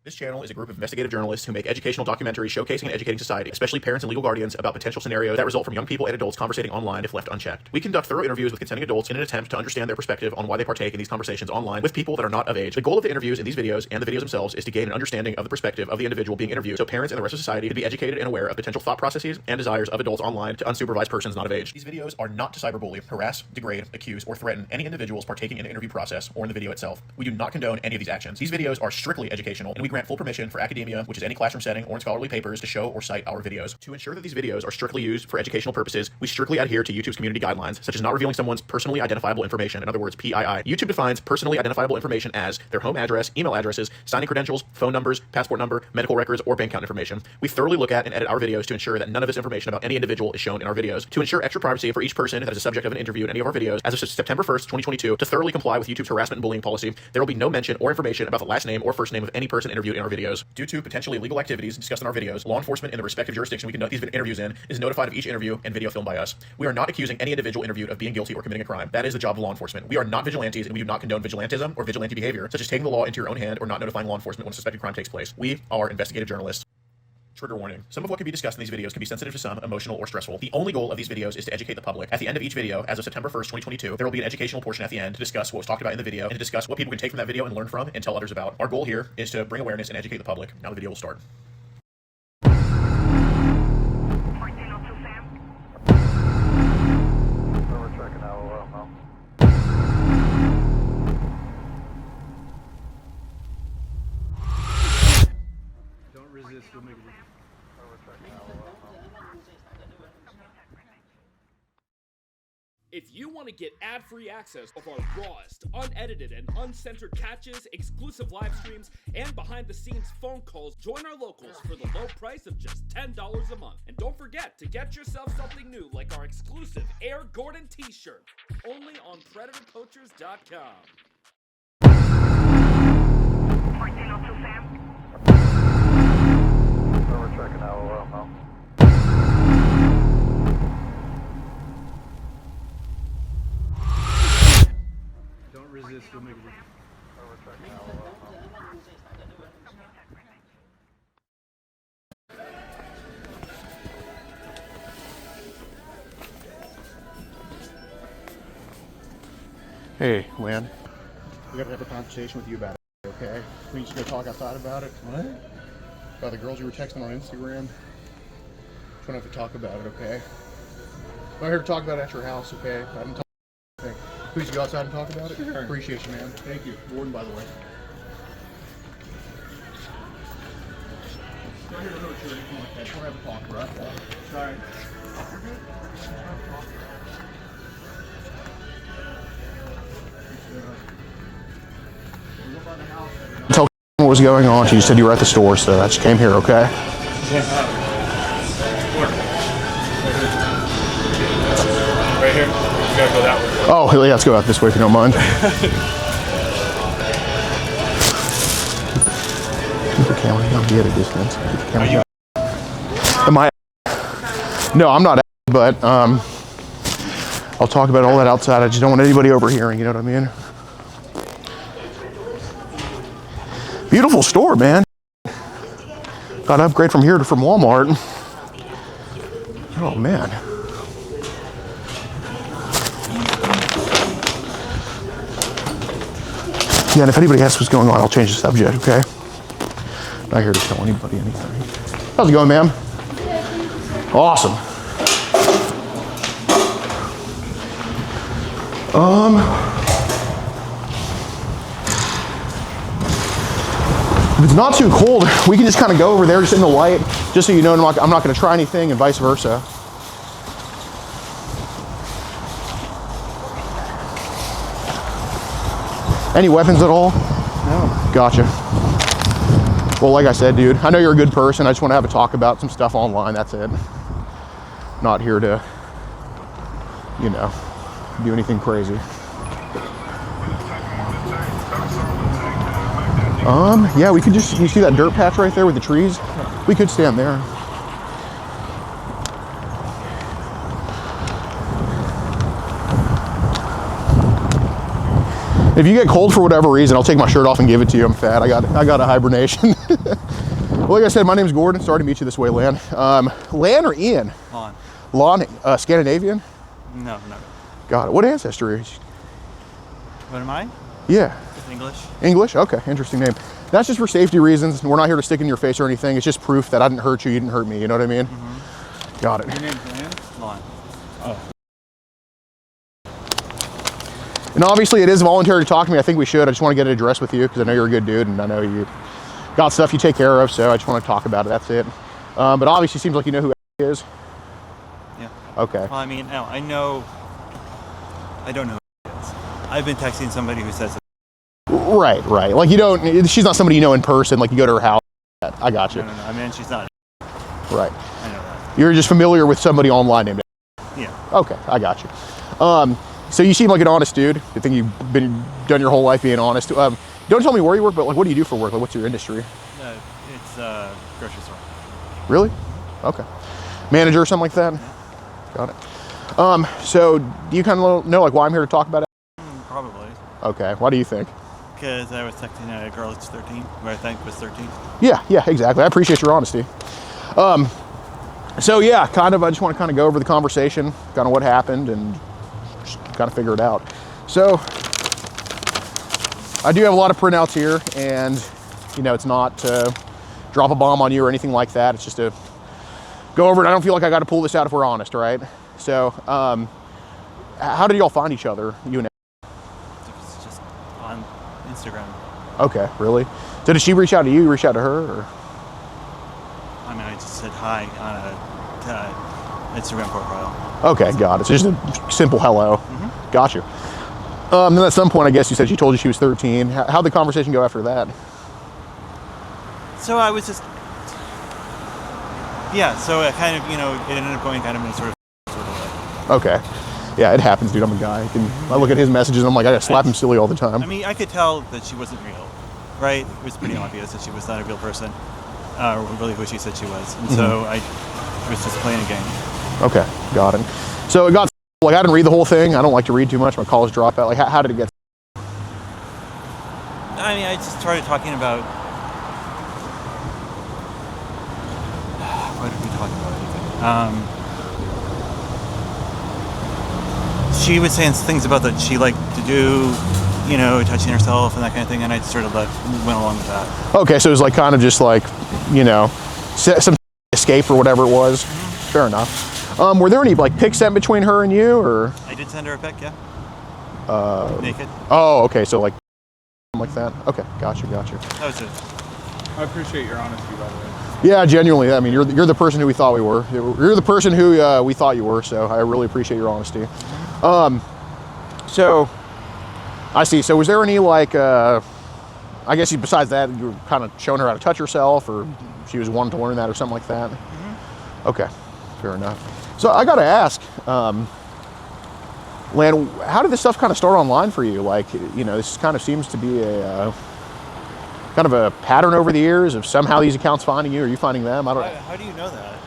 This channel is a group of investigative journalists who make educational documentaries showcasing and educating society, especially parents and legal guardians, about potential scenarios that result from young people and adults conversating online if left unchecked. We conduct thorough interviews with consenting adults in an attempt to understand their perspective on why they partake in these conversations online with people that are not of age. The goal of the interviews in these videos and the videos themselves is to gain an understanding of the perspective of the individual being interviewed, so parents and the rest of society can be educated and aware of potential thought processes and desires of adults online to unsupervised persons not of age. These videos are not to cyberbully, harass, degrade, accuse, or threaten any individuals partaking in the interview process or in the video itself. We do not condone any of these actions. These videos are strictly educational, and we grant full permission for academia, which is any classroom setting or in scholarly papers, to show or cite our videos. To ensure that these videos are strictly used for educational purposes, we strictly adhere to YouTube's community guidelines, such as not revealing someone's personally identifiable information, in other words, PII. YouTube defines personally identifiable information as their home address, email addresses, signing credentials, phone numbers, passport number, medical records, or bank account information. We thoroughly look at and edit our videos to ensure that none of this information about any individual is shown in our videos. To ensure extra privacy for each person that is a subject of an interview in any of our videos, as of September 1st, 2022, to thoroughly comply with YouTube's harassment and bullying policy, there will be no mention or information about the last name or first name of any person interviewed in our videos. Due to potentially illegal activities discussed in our videos, law enforcement in the respective jurisdiction we conduct these interviews in is notified of each interview and video filmed by us. We are not accusing any individual interviewed of being guilty or committing a crime. That is the job of law enforcement. We are not vigilantes, and we do not condone vigilantism or vigilante behavior, such as taking the law into your own hand or not notifying law enforcement when a suspected crime takes place. We are investigative journalists. Trigger warning. Some of what can be discussed in these videos can be sensitive to some, emotional, or stressful. The only goal of these videos is to educate the public. At the end of each video, as of September 1st, 2022, there will be an educational portion at the end to discuss what was talked about in the video and to discuss what people can take from that video and learn from and tell others about. Our goal here is to bring awareness and educate the public. Now the video will start. If you want to get ad-free access of our rawest, unedited, and uncensored catches, exclusive live streams, and behind-the-scenes phone calls, join our locals for the low price of just $10 a month. And don't forget to get yourself something new like our exclusive Air Gordon t-shirt, only on PredatorPoachers.com. 1402 Sam. We're checking out now. Don't resist, you'll make it. Hey, Lynn. We gotta have a conversation with you about it, okay? We need to go talk outside about it. What? About the girls you were texting on Instagram. Just wanna have to talk about it, okay? I'm here to talk about it at your house, okay? I didn't talk about anything. Please go outside and talk about it? Sure. Appreciate you, man. Thank you. Warden, by the way. I'm not here to hurt you or anything like that. Just wanna have a talk, bro. Sorry. You're good? Tell what was going on. She just said you were at the store, so I just came here, okay? Right here? You gotta go that way. Oh, yeah, let's go out this way if you don't mind. Keep the camera down, be at a distance. Keep the camera down. Am I? No, I'm not, but I'll talk about all that outside. I just don't want anybody overhearing, you know what I mean? Beautiful store, man. Got an upgrade from here to from Walmart. Oh, man. Yeah, and if anybody asks what's going on, I'll change the subject, okay? Not here to tell anybody anything. How's it going, ma'am? Awesome. If it's not too cold, we can just kind of go over there, just in the light, just so you know I'm not going to try anything, and vice versa. Any weapons at all? No. Gotcha. Well, like I said, dude, I know you're a good person. I just want to have a talk about some stuff online. That's it. Not here to, you know, do anything crazy. Yeah, we could just, you see that dirt patch right there with the trees? We could stand there. If you get cold for whatever reason, I'll take my shirt off and give it to you. I'm fat. I got a hibernation. Well, like I said, my name's Gordon. Sorry to meet you this way, Lan. Lan or Ian? Lon. Lon, Scandinavian? No, no. Got it. What ancestry is? What am I? Yeah. Just English. English? Okay, interesting name. That's just for safety reasons. We're not here to stick in your face or anything. It's just proof that I didn't hurt you, you didn't hurt me. You know what I mean? Mm-hmm. Got it. Your name's Lan? Lon. Oh. And obviously, it is voluntary to talk to me. I think we should. I just want to get it addressed with you because I know you're a good dude and I know you got stuff you take care of. So I just want to talk about it. That's it. But obviously, it seems like you know who is. Yeah. Okay. Well, I mean, no, I know. I don't know who it is. I've been texting somebody who says it. Right, right. Like you don't. She's not somebody you know in person. Like you go to her house. I got you. No, no, no. I mean, she's not. Right. I know that. You're just familiar with somebody online named. Yeah. Okay, I got you. So you seem like an honest dude. I think you've done your whole life being honest. Don't tell me where you work, but like, what do you do for work? Like, what's your industry? It's grocery store. Really? Okay. Manager or something like that? Yeah. Got it. So do you kind of know like why I'm here to talk about it? Probably. Okay. Why do you think? Because I was texting a girl who's 13, who I think was 13. Yeah, exactly. I appreciate your honesty. So yeah, I just want to kind of go over the conversation, kind of what happened, and just kind of figure it out. So I do have a lot of printouts here, and you know, it's not to drop a bomb on you or anything like that. It's just to go over it. I don't feel like I got to pull this out if we're honest, right? So, how did y'all find each other, you and? It's just on Instagram. Okay, really? So did she reach out to you? You reach out to her? Or? I mean, I just said hi on a Instagram profile. Okay, got it. So just a simple hello. Mm-hmm. Got you. Then at some point, I guess you said she told you she was 13. How'd the conversation go after that? So I was just, yeah. So it kind of, you know, it ended up going kind of in a sort of way. Okay. Yeah, it happens, dude. I'm a guy. I look at his messages and I'm like, I gotta slap him silly all the time. I mean, I could tell that she wasn't real, right? It was pretty obvious that she was not a real person, really who she said she was. And so I was just playing a game. Okay, got it. So it got, like, I didn't read the whole thing. I don't like to read too much. My college dropout. Like, how did it get? I mean, I just started talking about, what did we talk about even? She was saying things about that she liked to do, you know, touching herself and that kind of thing, and I sort of went along with that. Okay, so it was like kind of just like, you know, some escape or whatever it was. Fair enough. Were there any like pics sent between her and you, or? I did send her a pic, yeah. Naked. Oh, okay, so like that. Okay, gotcha. That was it. I appreciate your honesty, by the way. Yeah, genuinely. I mean, you're the person who we thought we were. You're the person who we thought you were. So I really appreciate your honesty. So I see. So was there any like, I guess besides that, you were kind of showing her how to touch herself, or she was wanting to learn that, or something like that? Okay, fair enough. So I got to ask, Lan, how did this stuff kind of start online for you? Like, you know, this kind of seems to be a kind of a pattern over the years of somehow these accounts finding you, or you finding them. I don't know. How do you know that?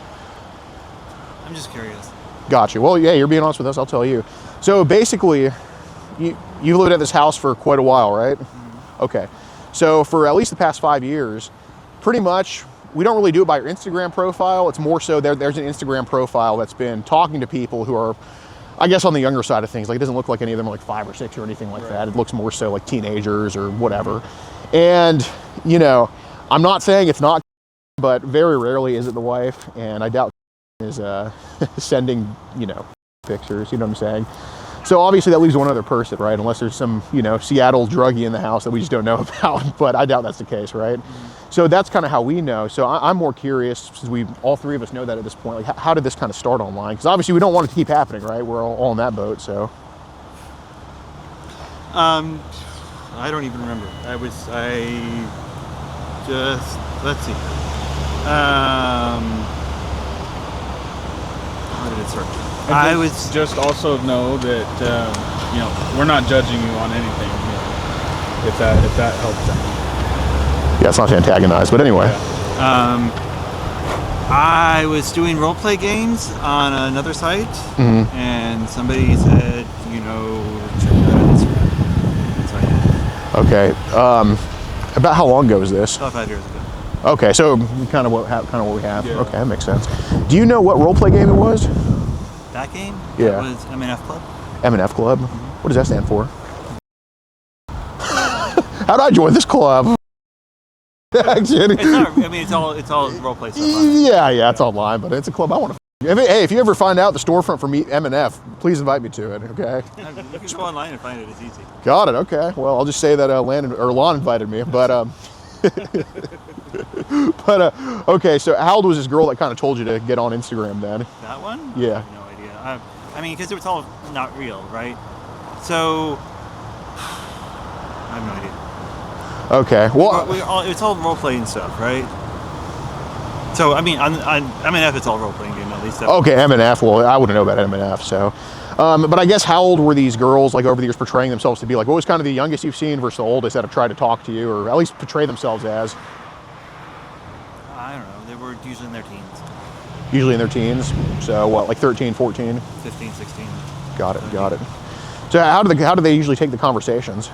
I'm just curious. Gotcha. Well, yeah, you're being honest with us. I'll tell you. So basically, you've lived at this house for quite a while, right? Okay. So for at least the past 5 years, pretty much, we don't really do it by your Instagram profile. It's more so there's an Instagram profile that's been talking to people who are, I guess, on the younger side of things. Like, it doesn't look like any of them are like 5 or 6 or anything like that. It looks more so like teenagers or whatever. And, you know, I'm not saying it's not, but very rarely is it the wife. And I doubt is sending, you know, pictures, you know what I'm saying? So obviously that leaves one other person, right? Unless there's some, you know, Seattle druggie in the house that we just don't know about, but I doubt that's the case, right? So that's kind of how we know. So I'm more curious, since all three of us know that at this point, like, how did this kind of start online? Because obviously we don't want it to keep happening, right? We're all in that boat, so. I don't even remember. Let's see. How did it start? I was just also know that you know, we're not judging you on anything. If that helps out. Yeah, it's not to antagonize, but anyway. Yeah. I was doing role play games on another site, and somebody said, you know, check it out on Instagram. So I did. Okay. About how long ago was this? About 5 years ago. Okay, so kind of what we have. Yeah. Okay, that makes sense. Do you know what role play game it was? That game? Yeah. That was MNF Club. M&F Club. What does that stand for? How did I join this club? Actually, It's not. I mean, it's all role play stuff. yeah, it's online, but it's a club I want to. If you ever find out the storefront for M&F, please invite me to it. Okay. You can go online and find it. It's easy. Got it. Okay. Well, I'll just say that Lon invited me, but okay. So how old was this girl that kind of told you to get on Instagram then? That one? Yeah. I have no idea. I mean, because it was all not real, right? So I have no idea. Okay. Well, It's all role playing stuff, right? So I mean, on MNF, it's all role playing game at least. okay, M&F. Well, I wouldn't know about M&F, so. But I guess how old were these girls, like over the years, portraying themselves to be? Like, what was kind of the youngest you've seen versus the oldest that have tried to talk to you, or at least portray themselves as? I don't know. They were usually in their teens, Usually in their teens. So what, like 13, 14? 15, 16. Got it. So how do they usually take the conversations?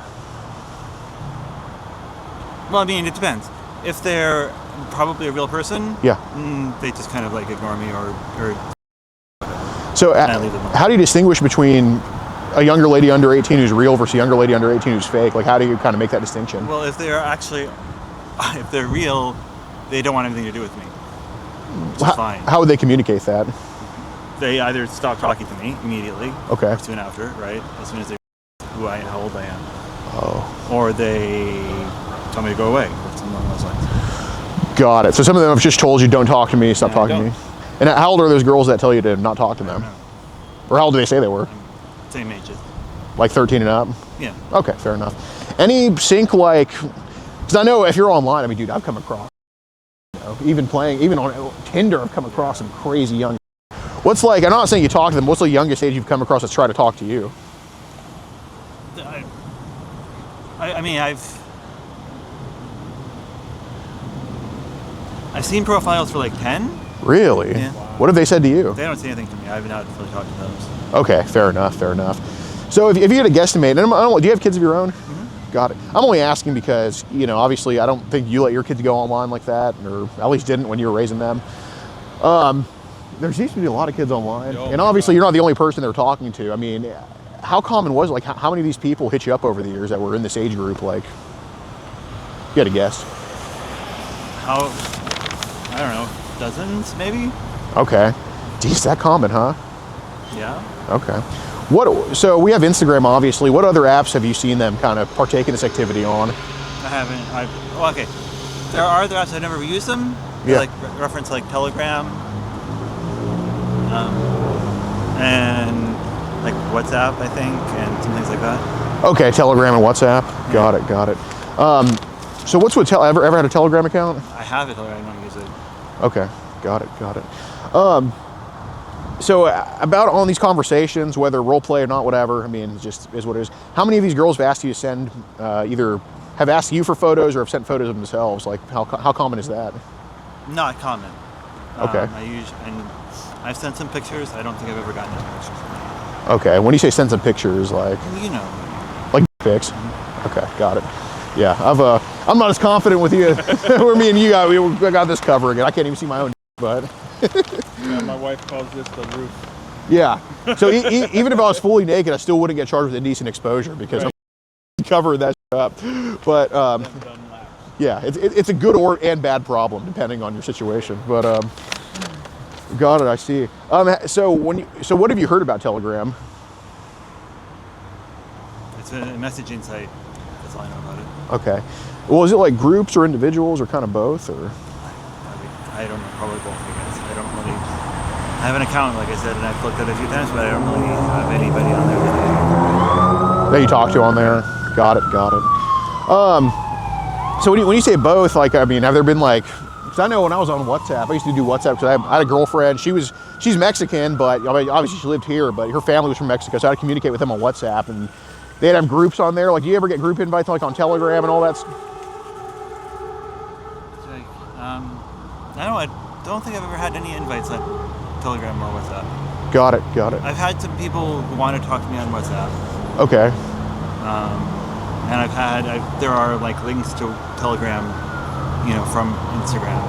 Well, I mean, it depends. If they're probably a real person, Yeah. They just kind of like ignore me or So I leave them alone. how do you distinguish between a younger lady under 18 who's real versus a younger lady under 18 who's fake? Like, how do you kind of make that distinction? well, if they're real, they don't want anything to do with me. Which is fine. How would they communicate that? They either stop talking to me immediately, Okay. or soon after, right? As soon as they how old I am, Oh, or they tell me to go away, or something along those lines. got it. So some of them have just told you, don't talk to me, stop Yeah, talking to don't. me. And how old are those girls that tell you to not talk to them? Or how old do they say they were? Same age. Like 13 and up? Yeah. Okay, fair enough. Any sync, like, because I know if you're online, I mean, dude, I've come across, even on Tinder, I've come across some crazy young. What's like, I'm not saying you talk to them, what's the youngest age you've come across that's tried to talk to you? I mean, I've seen profiles for like 10. Really? Yeah. What have they said to you? They don't say anything to me. I haven't had to really talk to those. Okay, fair enough. So if you had to guesstimate, and I don't, do you have kids of your own? Mm-hmm. Got it. I'm only asking because, obviously I don't think you let your kids go online like that, or at least didn't when you were raising them. There seems to be a lot of kids online, and obviously you're not the only person they're talking to. I mean, how common was it? Like, how many of these people hit you up over the years that were in this age group? Like, you had to guess. I don't know, dozens maybe? Okay. Geez, that common, huh? Yeah. Okay. So we have Instagram, obviously. What other apps have you seen them kind of partake in this activity on? I haven't. Okay. There are other apps. I've never used them. Yeah. Like reference like Telegram, and like WhatsApp, I think, and some things like that. Okay, Telegram and WhatsApp. Got it. So what's with ever had a Telegram account? I have it, I don't use it. Okay, got it. So about on these conversations, whether role play or not, whatever, I mean, it just is what it is. How many of these girls have asked you to send, either have asked you for photos or have sent photos of themselves? Like, how common is that? Not common. Okay. And I've sent some pictures. I don't think I've ever gotten any pictures from them. Okay, when you say send some pictures, like Like pics. Okay, got it. Yeah, I'm not as confident with you. Where me and you we got this covering it. I can't even see my own, but. Yeah, my wife calls this the roof. Yeah. So even if I was fully naked, I still wouldn't get charged with indecent exposure because I'm covering that up. But yeah, it's a good and bad problem depending on your situation. But got it. I see. So what have you heard about Telegram? It's a messaging site. That's all I know about it. Okay. Well, is it like groups or individuals or kind of both, or? I don't know. Probably both. I guess. I have an account, like I said, and I've looked at it a few times, but I don't really have anybody on there. That you talk to on there? Got it. So when you say both, like, I mean, have there been like, because I know when I was on WhatsApp, I used to do WhatsApp because I had a girlfriend. She's Mexican, but I mean, obviously she lived here, but her family was from Mexico, so I had to communicate with them on WhatsApp, and they'd have groups on there. Like, do you ever get group invites like on Telegram and all that? I don't think I've ever had any invites on Telegram or WhatsApp. Got it. I've had some people who want to talk to me on WhatsApp. Okay. there are like links to Telegram, from Instagram.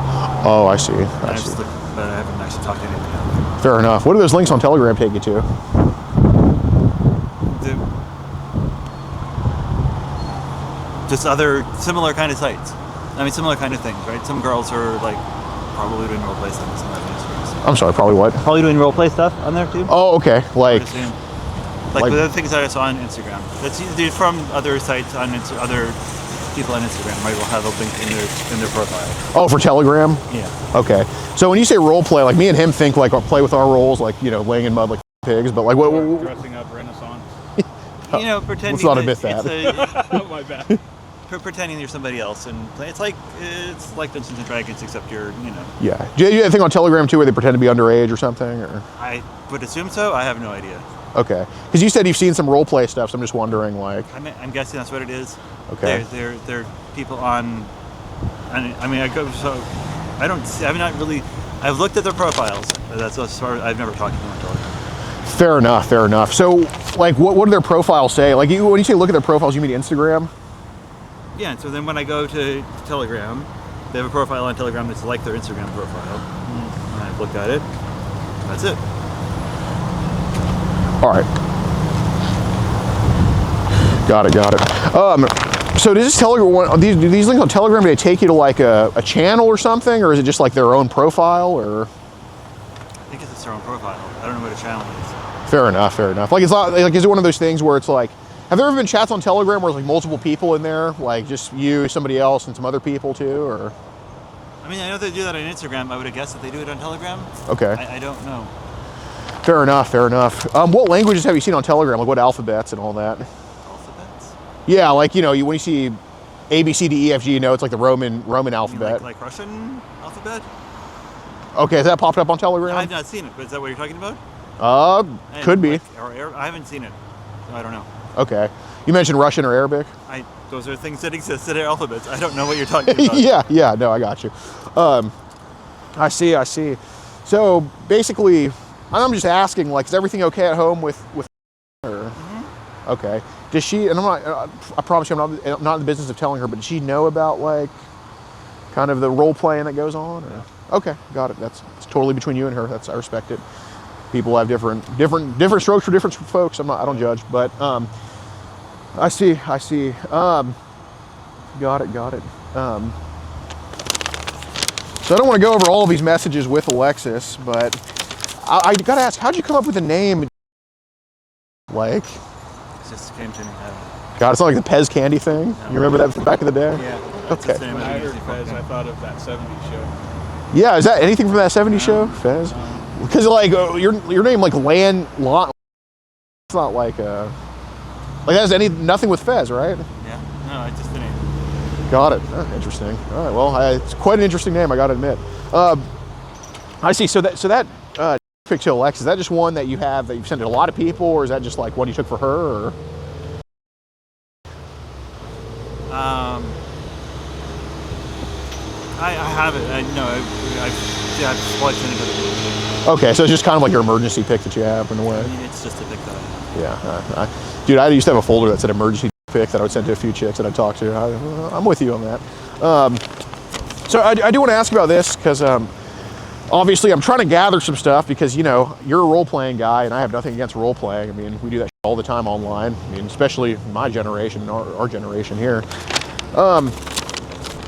Oh, I see. But I haven't actually talked to anybody else. Fair enough. What do those links on Telegram take you to? Just other similar kind of sites. I mean, similar kind of things, right? Some girls are like probably doing role play stuff on some of those. I'm sorry, probably what? Probably doing role play stuff on there too. Oh, okay. Like with other things that I saw on Instagram. That's from other sites other people on Instagram, right? Will have a link in their profile. Oh, for Telegram? Yeah. Okay. So when you say role play, like me and him think like play with our roles, like laying in mud like pigs, but like what? Dressing up Renaissance. Pretending. Let's not admit that. Oh, my bad. Pretending you're somebody else and play. It's like Dungeons and Dragons, except you're. Yeah. Do you have anything on Telegram too, where they pretend to be underage or something? Or I would assume so. I have no idea. Okay. Because you said you've seen some role play stuff, so I'm just wondering, like. I'm guessing that's what it is. Okay. They're people on. I mean, I go so. I don't. I'm not really. I've looked at their profiles. But that's as far as I've never talked to them on Telegram. Fair enough. Fair enough. So, like, what do their profiles say? Like, when you say look at their profiles, you mean Instagram? Yeah. So then when I go to Telegram, they have a profile on Telegram that's like their Instagram profile. And I've looked at it. That's it. All right. Got it. So does this Telegram, do these links on Telegram, do they take you to like a channel or something, or is it just like their own profile, or? I think it's their own profile. I don't know what a channel is. Fair enough. Like, it's not like, is it one of those things where it's like, have there ever been chats on Telegram where there's like multiple people in there, like just you, somebody else, and some other people too, or? I mean, I know they do that on Instagram. I would have guessed that they do it on Telegram. Okay. I don't know. Fair enough. What languages have you seen on Telegram? Like what alphabets and all that? Alphabets? Yeah, like, when you see A, B, C, D, E, F, G, it's like the Roman alphabet. Like Russian alphabet? Okay, has that popped up on Telegram? I've not seen it, but is that what you're talking about? Could be. I haven't seen it, so I don't know. Okay. You mentioned Russian or Arabic? Those are things that exist that are alphabets. I don't know what you're talking about. yeah, no, I got you. I see. So basically, I'm just asking, like, is everything okay at home with her? Mm-hmm. Okay. Does she, and I promise you I'm not in the business of telling her, but does she know about, like, kind of the role playing that goes on? Or? Okay, got it. It's totally between you and her. I respect it. People have different strokes for different folks. I don't judge, but I see. Got it. So I don't want to go over all of these messages with Alexis, but I gotta ask, how'd you come up with the name? Like, It just came to me. God, it's not like the Pez candy thing. No. You remember that from back in the day? Yeah. Okay. When I heard Fez, I thought of that 70s show. Yeah, is that anything from that 70s show, Fez? Because like your name like Lot. It's not like like that has nothing with Fez, right? Yeah. No, it's just the name. Got it. Interesting. All right. Well, it's quite an interesting name, I got to admit. I see. So that pick to Alex, is that just one that you have that you've sent to a lot of people, or is that just like one you took for her? Or? I have it. I've spliced it into the. Okay, so it's just kind of like your emergency pick that you have in a way. I mean, it's just a pick that I have. Yeah. Dude, I used to have a folder that said emergency pick that I would send to a few chicks that I'd talk to. I'm with you on that. So I do want to ask about this because obviously I'm trying to gather some stuff because, you're a role-playing guy and I have nothing against role-playing. I mean, we do that all the time online. I mean, especially my generation, our generation here.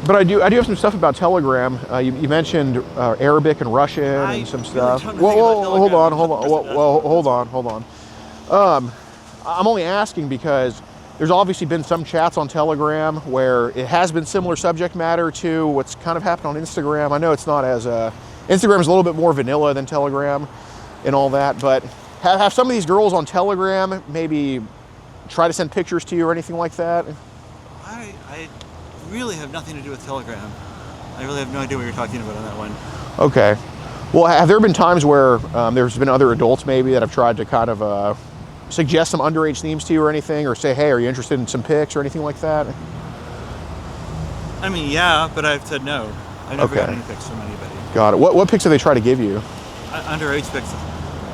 But I do have some stuff about Telegram. You mentioned Arabic and Russian and some stuff. Hold on. I'm only asking because there's obviously been some chats on Telegram where it has been similar subject matter to what's kind of happened on Instagram. I know it's not as Instagram is a little bit more vanilla than Telegram and all that, but have some of these girls on Telegram maybe try to send pictures to you or anything like that? I really have nothing to do with Telegram. I really have no idea what you're talking about on that one. Okay. Well, have there been times where there's been other adults maybe that have tried to kind of suggest some underage themes to you or anything, or say, hey, are you interested in some pics or anything like that? I mean, yeah, but I've said no. I've never gotten any pics from anybody. Got it. What pics do they try to give you? Underage pics.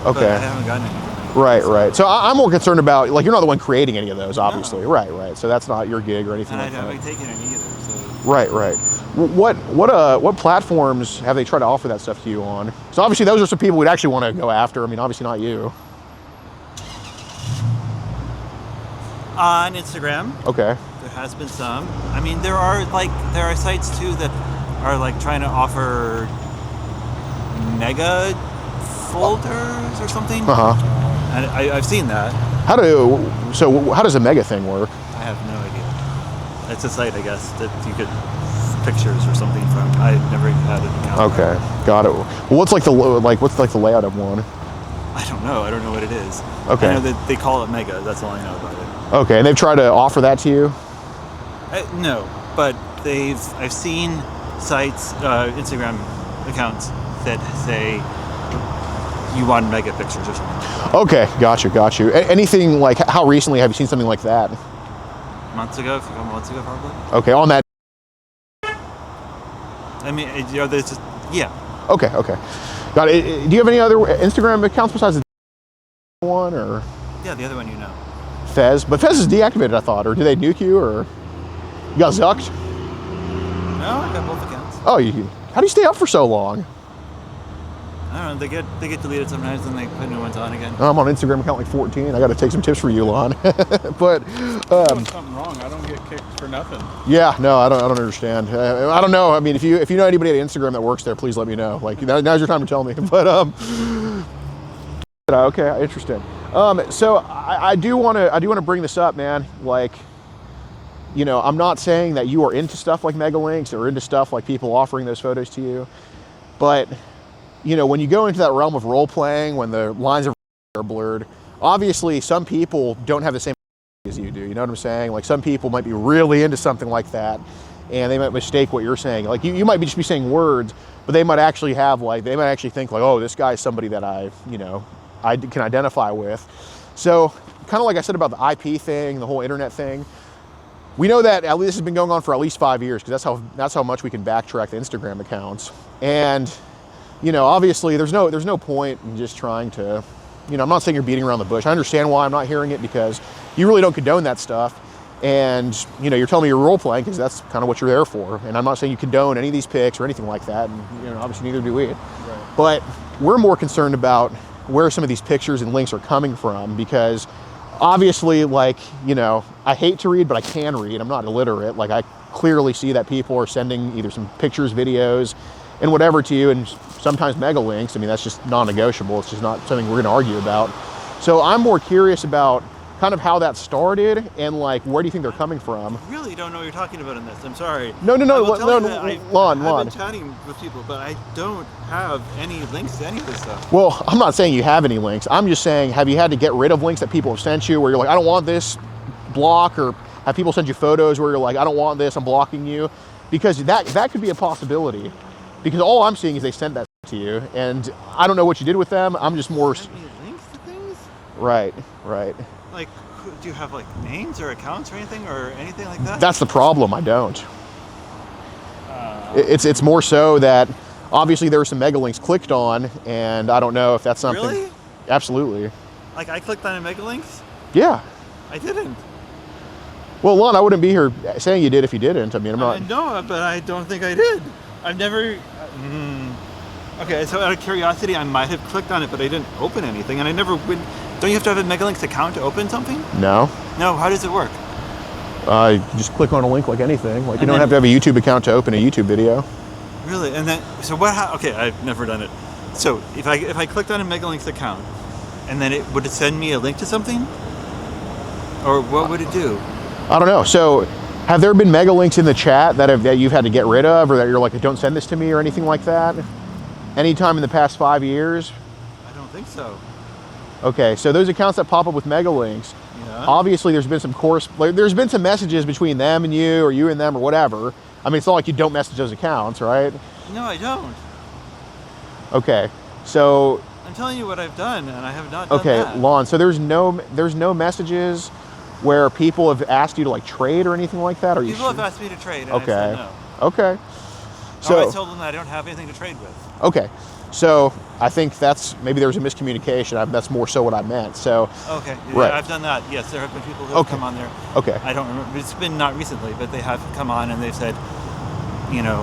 Okay. But I haven't gotten any from anybody. Right, right. So I'm more concerned about, like, you're not the one creating any of those, obviously. No. Right, right. So that's not your gig or anything And I like that. haven't taken any either. So Right, right. What platforms have they tried to offer that stuff to you on? So obviously those are some people we'd actually want to go after. I mean, obviously not you. on Instagram, Okay. there has been some. I mean, there are sites too that are like trying to offer mega folders or something. Uh huh. And I've seen that. How does a mega thing work? I have no idea. It's a site, I guess, that you could pictures or something from. I never had an account. Okay, got it. Well, what's like the layout of one? I don't know. I don't know what it is. Okay. I know that they call it mega. That's all I know about it. Okay, and they've tried to offer that to you? No, but I've seen sites, Instagram accounts that say you want mega pictures or something. Okay, got you. Anything like, how recently have you seen something like that? Months ago, a couple months ago, probably. Okay, on that. I mean, there's just, yeah. Okay. Got it. Do you have any other Instagram accounts besides the one, or Yeah, the other one you know. Fez? But Fez is deactivated, I thought, or did they nuke you, or you got zucked? No, I got both accounts. Oh, how do you stay up for so long? I don't know. They get deleted sometimes, and they put new ones on again. I'm on Instagram account like 14. I got to take some tips for you, Lon. But Doing something wrong. I don't get kicked for nothing. yeah, no, I don't understand. I don't know. I mean, if you know anybody at Instagram that works there, please let me know. Like, now's your time to tell me. But okay, interesting. So I do want to bring this up, man. Like, you know, I'm not saying that you are into stuff like mega links or into stuff like people offering those photos to you, but you know, when you go into that realm of role playing, when the lines are blurred, obviously some people don't have the same as you do. You know what I'm saying? Like, some people might be really into something like that, and they might mistake what you're saying. Like, you might just be saying words, but they might actually think like, oh, this guy's somebody that I can identify with. So, kind of like I said about the IP thing, the whole internet thing, we know that at least this has been going on for at least 5 years, because that's how much we can backtrack the Instagram accounts. And you know, obviously there's no point in just trying to, you know, I'm not saying you're beating around the bush. I understand why I'm not hearing it, because you really don't condone that stuff. And, you know, you're telling me you're role playing because that's kind of what you're there for. And I'm not saying you condone any of these pics or anything like that. And, you know, obviously neither do we. Right. But we're more concerned about where some of these pictures and links are coming from, because obviously, like, you know, I hate to read, but I can read. I'm not illiterate. Like, I clearly see that people are sending either some pictures, videos, and whatever to you, and sometimes mega links. I mean, that's just non-negotiable. It's just not something we're gonna argue about. So I'm more curious about kind of how that started, and like, where do you think they're coming from? I really don't know what you're talking about in this. I'm sorry. No, Lon. Lon. I've been chatting with people, but I don't have any links to any of this stuff. Well, I'm not saying you have any links. I'm just saying, have you had to get rid of links that people have sent you where you're like, I don't want this, block, or have people send you photos where you're like, I don't want this, I'm blocking you? Because that could be a possibility. Because all I'm seeing is they sent that to you, and I don't know what you did with them. I'm just more. Send me links to things? Right. Like, do you have like names or accounts or anything like that? That's the problem. I don't. It's more so that obviously there were some mega links clicked on, and I don't know if that's something. Really? Absolutely. Like, I clicked on a mega links? Yeah. I didn't. Well, Lon, I wouldn't be here saying you did if you didn't. I mean, I'm not. No, but I don't think I did. I've never. Okay, so out of curiosity, I might have clicked on it, but I didn't open anything, and I never went. Don't you have to have a Megalinks account to open something? No. No. How does it work? You just click on a link like anything. Like, you don't have to have a YouTube account to open a YouTube video. Really? And then, so what? Okay, I've never done it. So if I clicked on a Megalinks account, and then would it send me a link to something, or what would it do? I don't know. So, have there been mega links in the chat that you've had to get rid of, or that you're like, don't send this to me, or anything like that? Anytime in the past 5 years? I don't think so. Okay, so those accounts that pop up with mega links, Yeah. obviously there's been there's been some messages between them and you, or you and them, or whatever. I mean, it's not like you don't message those accounts, right? No, I don't. Okay, so. I'm telling you what I've done, and I have not done Okay, that. Lon, so there's no messages where people have asked you to like trade or anything like that? Or People have asked me to trade, and Okay. I said no. Okay. So I told them that I don't have anything to trade with. okay, so I think maybe there was a miscommunication. That's more so what I meant. So Okay, Right. yeah, I've done that. Yes, there have been people who have Okay. come on there. okay, I don't remember. It's been not recently, but they have come on and they've said, you know,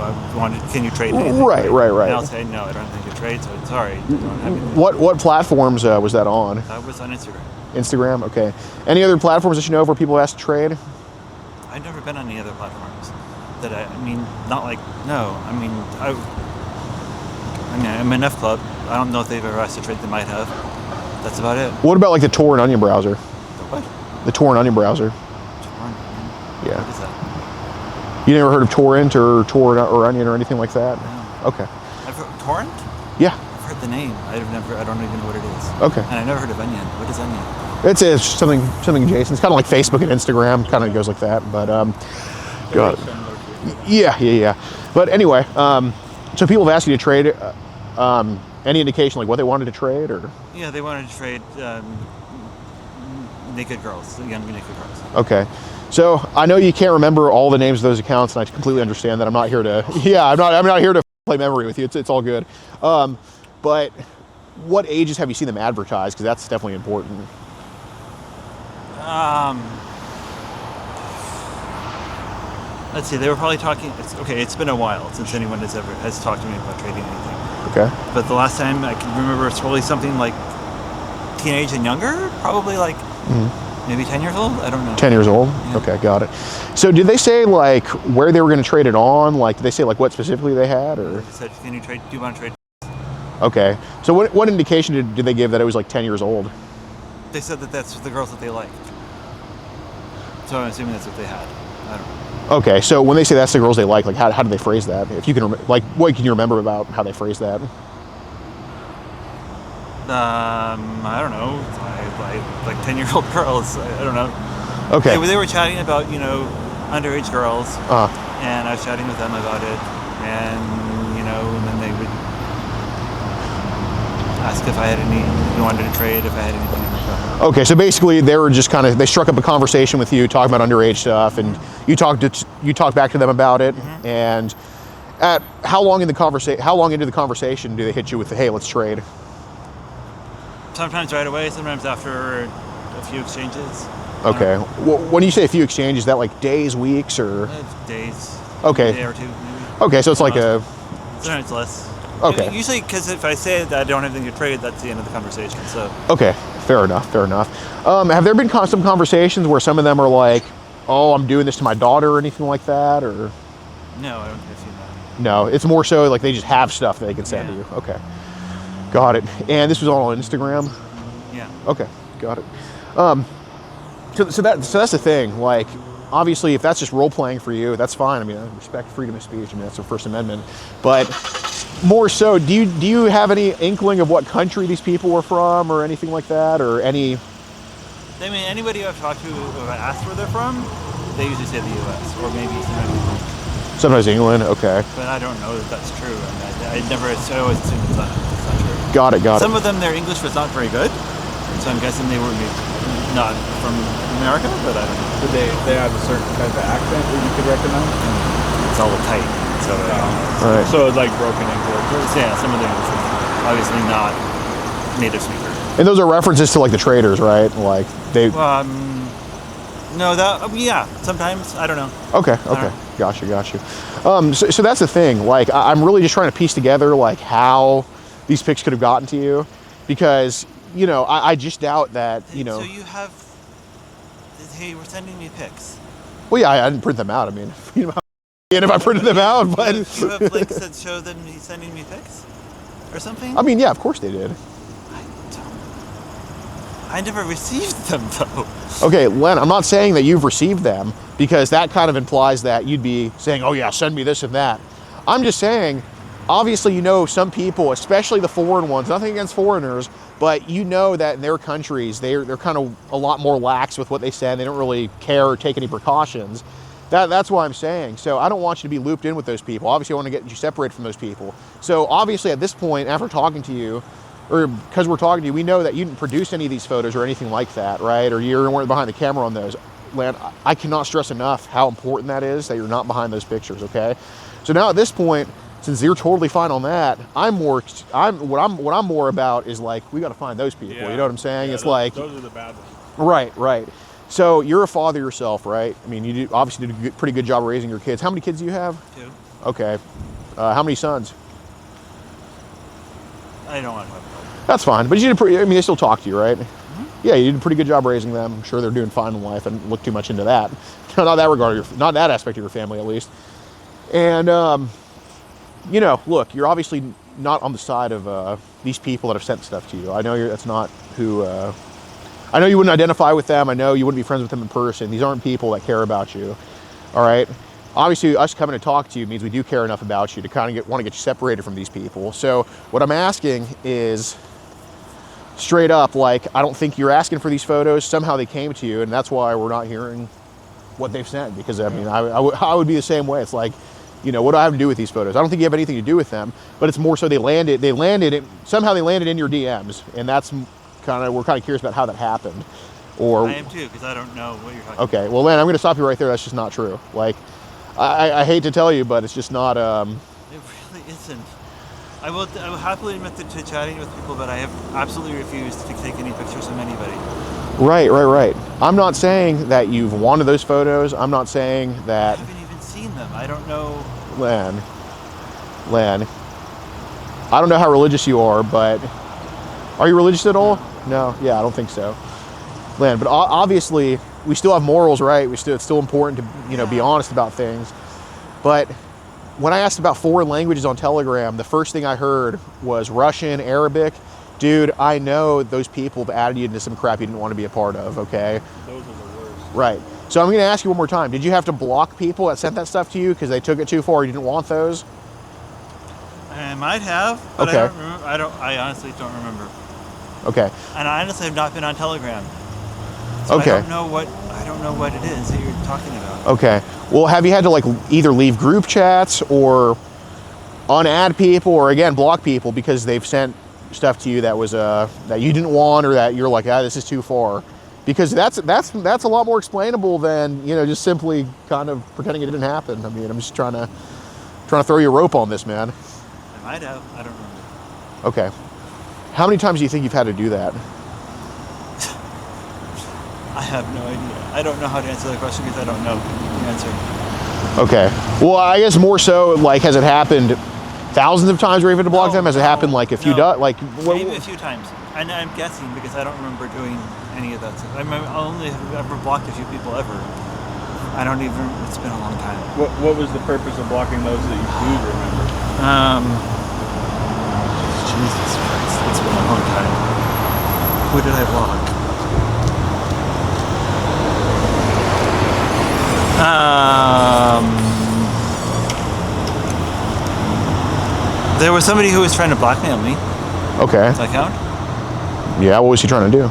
can you trade anything? Right. And I'll say, no, I don't have anything to trade, so sorry. I don't have anything. what platforms was that on? That was on Instagram. Instagram. Okay. Any other platforms that you know of where people ask to trade? I've never been on any other platforms. I mean, not like, no. I mean, I'm in F Club. I don't know if they've ever asked to trade. They might have. That's about it. What about like the Tor and Onion browser? What? The Tor and Onion browser. Torrent? Yeah. What is that? You never heard of Torrent or Tor or Onion or anything like that? No. Okay. I've heard Torrent? Yeah. I've heard the name. I don't even know what it is. Okay. And I've never heard of Onion. What is Onion? It's something adjacent. It's kind of like Facebook and Instagram. Kind of goes like that. But got it. Yeah. But anyway, so people have asked you to trade. Any indication like what they wanted to trade or? Yeah, they wanted to trade naked girls, young naked girls. Okay. So I know you can't remember all the names of those accounts, and I completely understand that. I'm not here to. Yeah, I'm not here to play memory with you. It's all good. But what ages have you seen them advertise? Because that's definitely important. Let's see. They were probably talking. It's been a while since anyone has talked to me about trading anything. Okay. But the last time I can remember, it's probably something like teenage and younger. Probably like maybe 10 years old. I don't know. 10 years old. Yeah. Okay, got it. So did they say like where they were going to trade it on? Like did they say like what specifically they had or? They said, "Can you trade? Do you want to trade?" Okay. So what indication did they give that it was like 10 years old? They said that that's the girls that they liked. So I'm assuming that's what they had. I don't know. Okay. So when they say that's the girls they like how do they phrase that? If you can what can you remember about how they phrased that? I don't know. Like 10-year-old girls. I don't know. Okay. They were chatting about underage girls, Uh, and I was chatting with them about it, and and then they would ask if I had any, wanted to trade, if I had anything like that. okay. So basically they were just they struck up a conversation with you talking about underage stuff, and you talked back to them about it, and at how long into the conversation do they hit you with the hey, let's trade? Sometimes right away, sometimes after a few exchanges. Okay. When you say a few exchanges, is that like days, weeks, or? Days. Okay. A day or two, maybe. Okay, so it's like a. Sometimes less. Okay. Usually, because if I say that I don't have anything to trade, that's the end of the conversation. So. Okay, fair enough. Have there been some conversations where some of them are like, "Oh, I'm doing this to my daughter" or anything like that, or? No, I don't think I've seen that. No, it's more so like they just have stuff that they can send to you. Okay, got it. And this was all on Instagram. Yeah. Okay, got it. So that's the thing. Like, obviously, if that's just role playing for you, that's fine. I mean, I respect freedom of speech. I mean, that's the First Amendment. But more so, do you have any inkling of what country these people were from, or anything like that, or any? I mean, anybody I've talked to who I asked where they're from, they usually say the U.S. or maybe sometimes. Sometimes England. Okay. But I don't know that that's true. I always assume it's not true. Got it. Some of them, their English was not very good, so I'm guessing they were not from America, but I don't know. Did they have a certain type of accent that you could recognize? It's all tight. So, All right. So it's like broken English. yeah, some of the English was obviously not native speaker. And those are references to like the traders, right? Like they. No, yeah, sometimes I don't know. Okay. Got you. So that's the thing. Like, I'm really just trying to piece together like how these pics could have gotten to you, because I just doubt that So you have. Hey, we're sending me pics. Well, yeah, I didn't print them out. I mean, and if I printed them out, but You have links that show them he's sending me pics, or something. I mean, yeah, of course they did. I never received them though. Okay, Len, I'm not saying that you've received them, because that kind of implies that you'd be saying, oh yeah, send me this and that. I'm just saying, obviously, some people, especially the foreign ones, nothing against foreigners, but that in their countries, they're kind of a lot more lax with what they send. They don't really care or take any precautions. That's why I'm saying. So I don't want you to be looped in with those people. Obviously, I want to get you separated from those people. So obviously, at this point, after talking to you, or because we're talking to you, we know that you didn't produce any of these photos or anything like that, right? Or you weren't behind the camera on those. Lan, I cannot stress enough how important that is, that you're not behind those pictures, okay? So now at this point, since you're totally fine on that, what I'm more about is like, we got to find those people. Yeah. You know what I'm saying? Yeah, It's those, like, those are the bad ones. right. So you're a father yourself, right? I mean, you obviously did a pretty good job raising your kids. How many kids do you have? 2. Okay. How many sons? I don't want to talk about it. That's fine, but you did pretty, I mean, they still talk to you, right? Yeah, you did a pretty good job raising them. I'm sure they're doing fine in life. I didn't look too much into that. Not that regard, not that aspect of your family, at least. And, you know, look, you're obviously not on the side of these people that have sent stuff to you. I know that's not who, I know you wouldn't identify with them. I know you wouldn't be friends with them in person. These aren't people that care about you, all right? Obviously, us coming to talk to you means we do care enough about you to kind of want to get you separated from these people. So what I'm asking is straight up, like, I don't think you're asking for these photos. Somehow they came to you, and that's why we're not hearing what they've sent. Because, I mean, I would be the same way. It's like, you know, what do I have to do with these photos? I don't think you have anything to do with them, but it's more so somehow they landed in your DMs, and that's we're kind of curious about how that happened. Or I am too, because I don't know what you're talking okay, well, Lan, I'm going to stop you right there. That's just not true. Like, I hate to tell you, but it's just not. about. It really isn't. I will happily admit to chatting with people, but I have absolutely refused to take any pictures of anybody. Right. I'm not saying that you've wanted those photos. I'm not saying I that. haven't even seen them. I don't know. Lan, I don't know how religious you are, but are you religious at all? No. Yeah, I don't think so. Lan, but obviously we still have morals, right? It's still important to, you know, be honest about things. But when I asked about foreign languages on Telegram, the first thing I heard was Russian, Arabic. Dude, I know those people have added you into some crap you didn't want to be a part of, okay? Those are the worst. Right. So I'm going to ask you one more time. Did you have to block people that sent that stuff to you because they took it too far? You didn't want those? I might have, but Okay. I don't remember. I honestly don't remember. Okay. And I honestly have not been on Telegram. So Okay. I don't know what it is that you're talking about. Okay. Well, have you had to like either leave group chats or unadd people or again block people because they've sent stuff to you that was that you didn't want or that you're like, this is too far? Because that's a lot more explainable than, you know, just simply kind of pretending it didn't happen. I mean, I'm just trying to throw you a rope on this, man. I might have. I don't remember. Okay. How many times do you think you've had to do that? I have no idea. I don't know how to answer that question because I don't know the answer. Okay. Well, I guess more so, like, has it happened thousands of times where you've had to block them? Has it happened like a few Maybe a few times. And I'm guessing because I don't remember doing any of that stuff. I only have ever blocked a few people ever. I don't even. It's been a long time. What was the purpose of blocking those that you do remember? Jesus Christ, it's been a long time. Who did I block? There was somebody who was trying to blackmail me. Okay. Does that count? Yeah. What was he trying to do?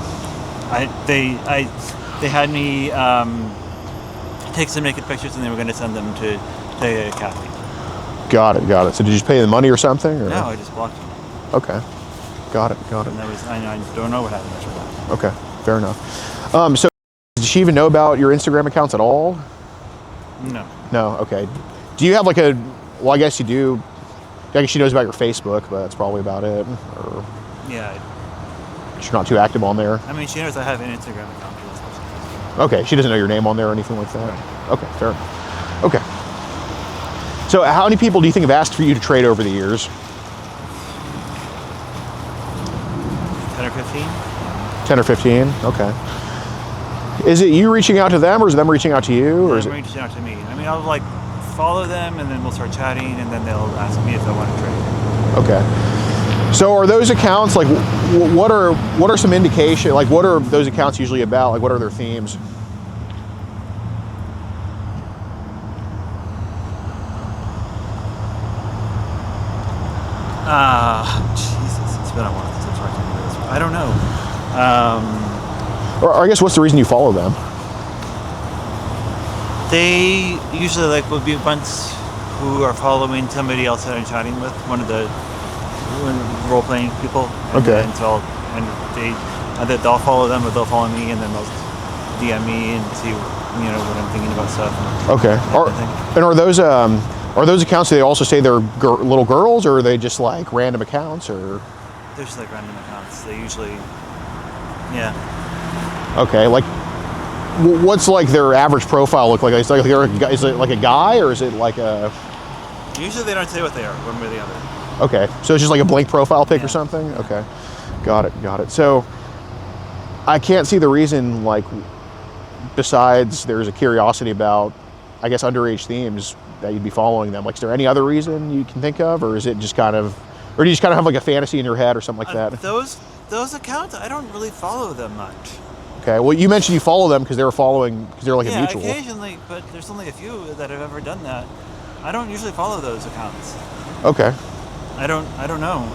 They had me take some naked pictures and they were going to send them to Kathy. Got it. So did you pay the money or something? Or? No, I just blocked them. Okay. Got it. And that was I don't know what happened after that. Okay. Fair enough. So did she even know about your Instagram accounts at all? No. No. Okay. Do you have like well, I guess you do. I guess she knows about your Facebook, but that's probably about it. Or Yeah. she's not too active on there. I mean, she knows I have an Instagram account. Okay. She doesn't know your name on there or anything like that. Okay. Fair enough. Okay. So how many people do you think have asked for you to trade over the years? 10 or 15? 10 or 15? Okay. Is it you reaching out to them or is it them reaching out to you? Or is They're it? reaching out to me. I mean, I'll like follow them and then we'll start chatting and then they'll ask me if I want to trade. Okay. So are those accounts like what are some indication, like what are those accounts usually about? Like what are their themes? Jesus, it's been a while since I've talked to this. I don't know. Or I guess what's the reason you follow them? They usually will be ones who are following somebody else that I'm chatting with, one of the role-playing people. Okay. And they'll follow them, or they'll follow me, and then they'll DM me and see, what I'm thinking about stuff. Okay. And are those Are those accounts, do they also say they're little girls, or are they just like random accounts, or? They're just like random accounts. They usually, yeah. Okay, like, what's like their average profile look like? Is it like a guy, or is it like a? Usually they don't say what they are, one way or the other. Okay, so it's just like a blank profile pic or Yeah. something? Okay, got it. So, I can't see the reason, like, besides there's a curiosity about, I guess, underage themes, that you'd be following them. Like, is there any other reason you can think of, or is it just kind of, or do you just kind of have like a fantasy in your head or something like that? Those accounts, I don't really follow them much. Okay, well, you mentioned you follow them because they're like a Yeah, mutual. occasionally, but there's only a few that have ever done that. I don't usually follow those accounts. Okay. I don't know.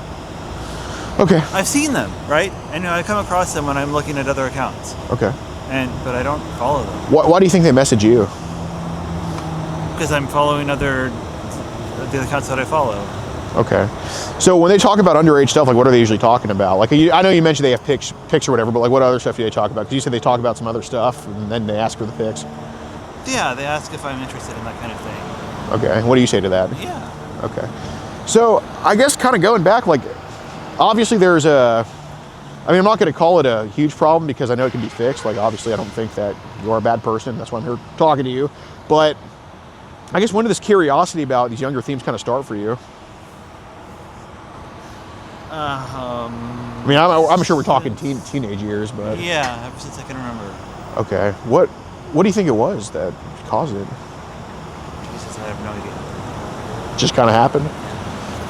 Okay. I've seen them, right? And I come across them when I'm looking at other accounts. Okay. But I don't follow them. Why do you think they message you? Because I'm following the accounts that I follow. Okay. So when they talk about underage stuff, like, what are they usually talking about? Like, I know you mentioned they have pics or whatever, but like, what other stuff do they talk about? Because you said they talk about some other stuff, and then they ask for the pics. Yeah, they ask if I'm interested in that kind of thing. Okay. What do you say to that? Yeah. Okay. So I guess kind of going back, like, obviously there's I'm not going to call it a huge problem because I know it can be fixed. Like, obviously I don't think that you're a bad person. That's why I'm here talking to you. But I guess when did this curiosity about these younger themes kind of start for you? I mean, I'm sure we're talking teenage years, but Yeah, ever since I can remember. okay. What do you think it was that caused it? Jesus, I have no idea. Just kind of happened.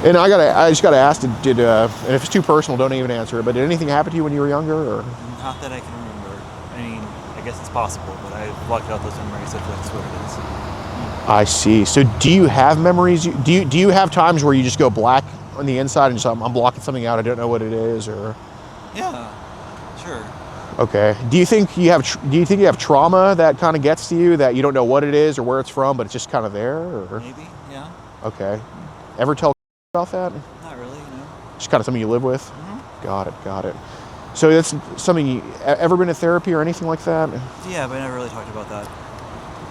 And I just gotta ask, did and if it's too personal, don't even answer it. But did anything happen to you when you were younger, or? Not that I can remember. I mean, I guess it's possible, but I blocked out those memories if that's what it is. I see. So do you have memories? Do you have times where you just go black on the inside and just I'm blocking something out, I don't know what it is, or? Yeah, sure. Okay. Do you think you have trauma that kind of gets to you, that you don't know what it is or where it's from, but it's just kind of there, or? Maybe, yeah. Okay. Ever tell about that? Not really, no. Just kind of something you live with? Mm-hmm. Got it. So that's something you ever been to therapy or anything like that? Yeah, but I never really talked about that.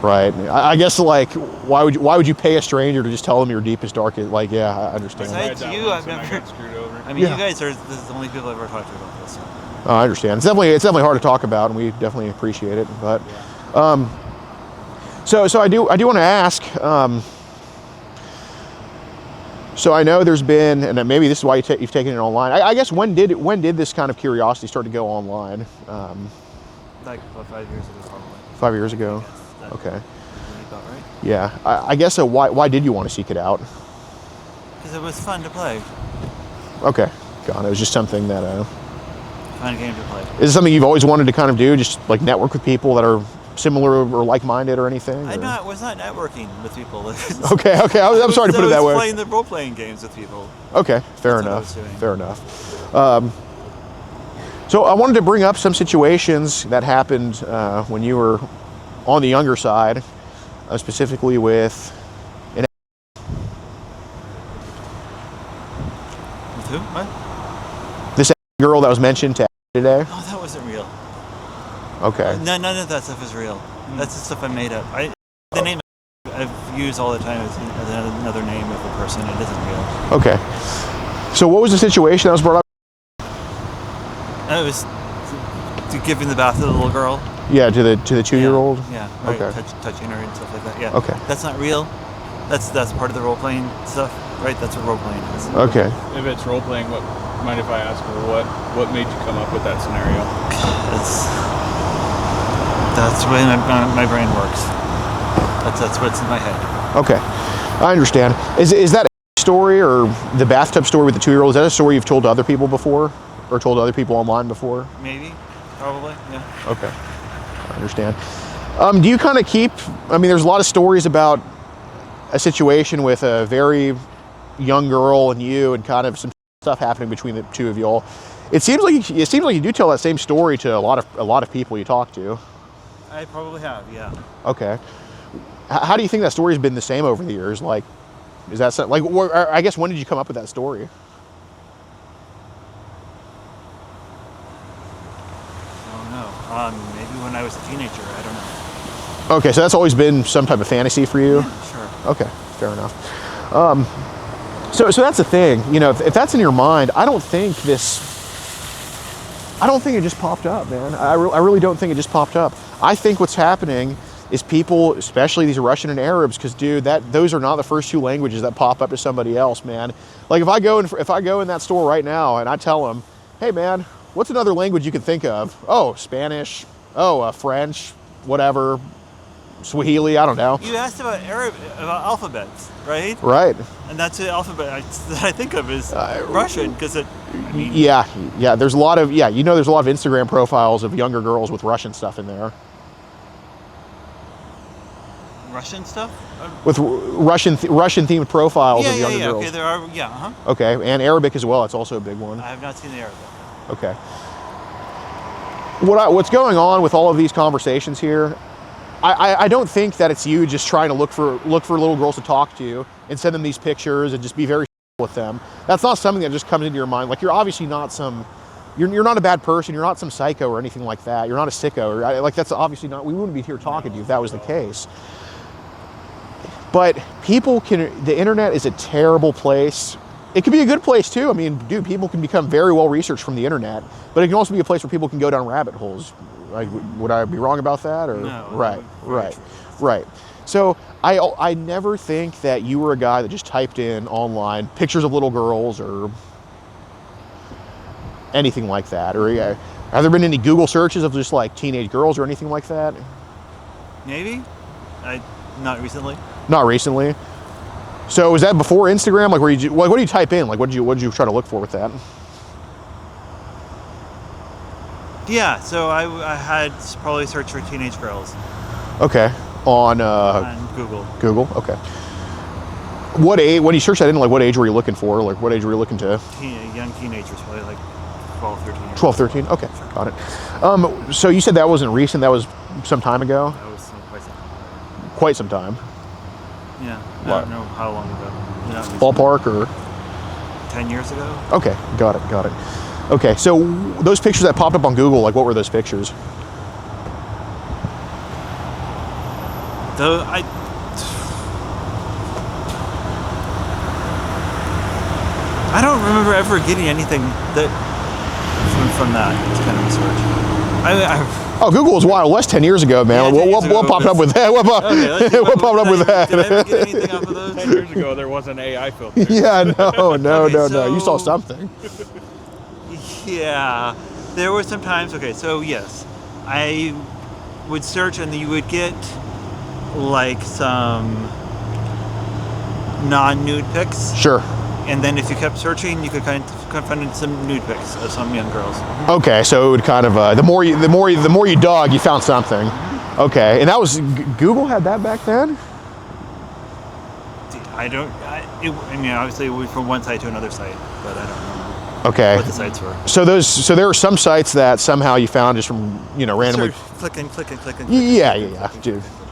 Right. I guess, like, why would you pay a stranger to just tell them your deepest, darkest? Like, yeah, I understand. Besides Tried that you, once I've and I never. got screwed over. I mean, Yeah. you guys are the only people I've ever talked to about this. Oh, I understand. It's definitely hard to talk about, and we definitely appreciate it. But, so I do want to ask. So I know there's been, and maybe this is why you've taken it online. I guess when did this kind of curiosity start to go online? Like about 5 years ago, probably. 5 years ago. That's Okay. about right. Yeah. I guess why did you want to seek it out? Because it was fun to play. Okay. God, it was just something that. Fun game to play. Is it something you've always wanted to kind of do? Just like network with people that are similar or like-minded or anything? I was not networking with people. Okay. I'm sorry to put it that I was way. playing the role-playing games with people. Okay, fair That's what I enough. was doing. Fair enough. So I wanted to bring up some situations that happened when you were on the younger side, specifically with With who? What? this girl that was mentioned today. Oh, that wasn't real. Okay. None of that stuff is real. That's the stuff I made up. The name I've used all the time is another name of a person. It isn't real. Okay. So what was the situation that was brought up? It was giving the bath to the little girl. Yeah, to the 2-year-old. Yeah. Right, Okay. touching her and stuff like that. Yeah. Okay. That's not real. That's part of the role playing stuff, right? That's what role playing is. Okay. If it's role playing, mind if I ask what made you come up with that scenario? That's the way my brain works. That's what's in my head. Okay. I understand. Is that a story, or the bathtub story with the 2-year-old? Is that a story you've told to other people before, or told to other people online before? Maybe, probably, yeah. Okay. I understand. Do you kind of keep? I mean, there's a lot of stories about a situation with a very young girl and you, and kind of some stuff happening between the two of y'all. It seems like you do tell that same story to a lot of people you talk to. I probably have, yeah. Okay. How do you think that story's been the same over the years? Like, is that something, like? I guess when did you come up with that story? I don't know. Maybe when I was a teenager. I don't know. Okay, so that's always been some type of fantasy for you. Yeah, sure. Okay, Fair enough. So that's the thing. You know, if that's in your mind, I don't think it just popped up, man. I really don't think it just popped up. I think what's happening is people, especially these Russian and Arabs, because dude, those are not the first two languages that pop up to somebody else, man. Like if I go in that store right now and I tell them, hey man, what's another language you can think of? Oh, Spanish. Oh, French. Whatever. Swahili. I don't know. You asked about alphabets, right? Right. And that's the alphabet that I think of is Russian, because it. Yeah. There's a lot of there's a lot of Instagram profiles of younger girls with Russian stuff in there. Russian stuff? With Russian themed profiles of younger girls. Okay, there are. Yeah. Uh-huh. Okay, and Arabic as well. It's also a big one. I have not seen the Arabic. Okay. What's going on with all of these conversations here? I don't think that it's you just trying to look for little girls to talk to and send them these pictures and just be very with them. That's not something that just comes into your mind. Like you're obviously not you're not a bad person. You're not some psycho or anything like that. You're not a sicko. Like that's obviously not. We wouldn't be here talking to you if that was the case. But the internet is a terrible place. It can be a good place too. I mean, dude, people can become very well researched from the internet, but it can also be a place where people can go down rabbit holes. Like, would I be wrong about that? Or no. Right. So I never think that you were a guy that just typed in online pictures of little girls or anything like that. Or have there been any Google searches of just like teenage girls or anything like that? Maybe. Not recently. Not recently. So was that before Instagram? Like, what do you type in? Like, what did you try to look for with that? Yeah, so I had probably searched for teenage girls. Okay, on Google. Google. Okay. What age? When you searched that in, like, what age were you looking for? Like, what age were you looking to? Young teenagers, probably like 12, 13. 12, 13. Okay, got it. So you said that wasn't recent. That was some time ago. That was Quite some time. Yeah. What? I don't know how long ago. Ballpark or? 10 years ago. Okay, got it. Okay, so those pictures that popped up on Google, like what were those pictures? I don't remember ever getting anything that from that kind of research. Google was Wild West 10 years ago, man. Yeah, what popped up with that? What popped up with that? Did I ever get anything off of those? 10 years ago, there was an AI filter. Yeah, no. So- You saw something. Yeah, there were some times. Okay, so yes, I would search and you would get like some non-nude pics. Sure. And then if you kept searching, you could kind of find some nude pics of some young girls. Okay, so it would kind of the more you dug, you found something. Okay, and that was Google had that back then. I mean, obviously, we went from one site to another site, but I don't know. Okay. What the sites were. So there are some sites that somehow you found just from randomly. Clicking. Yeah.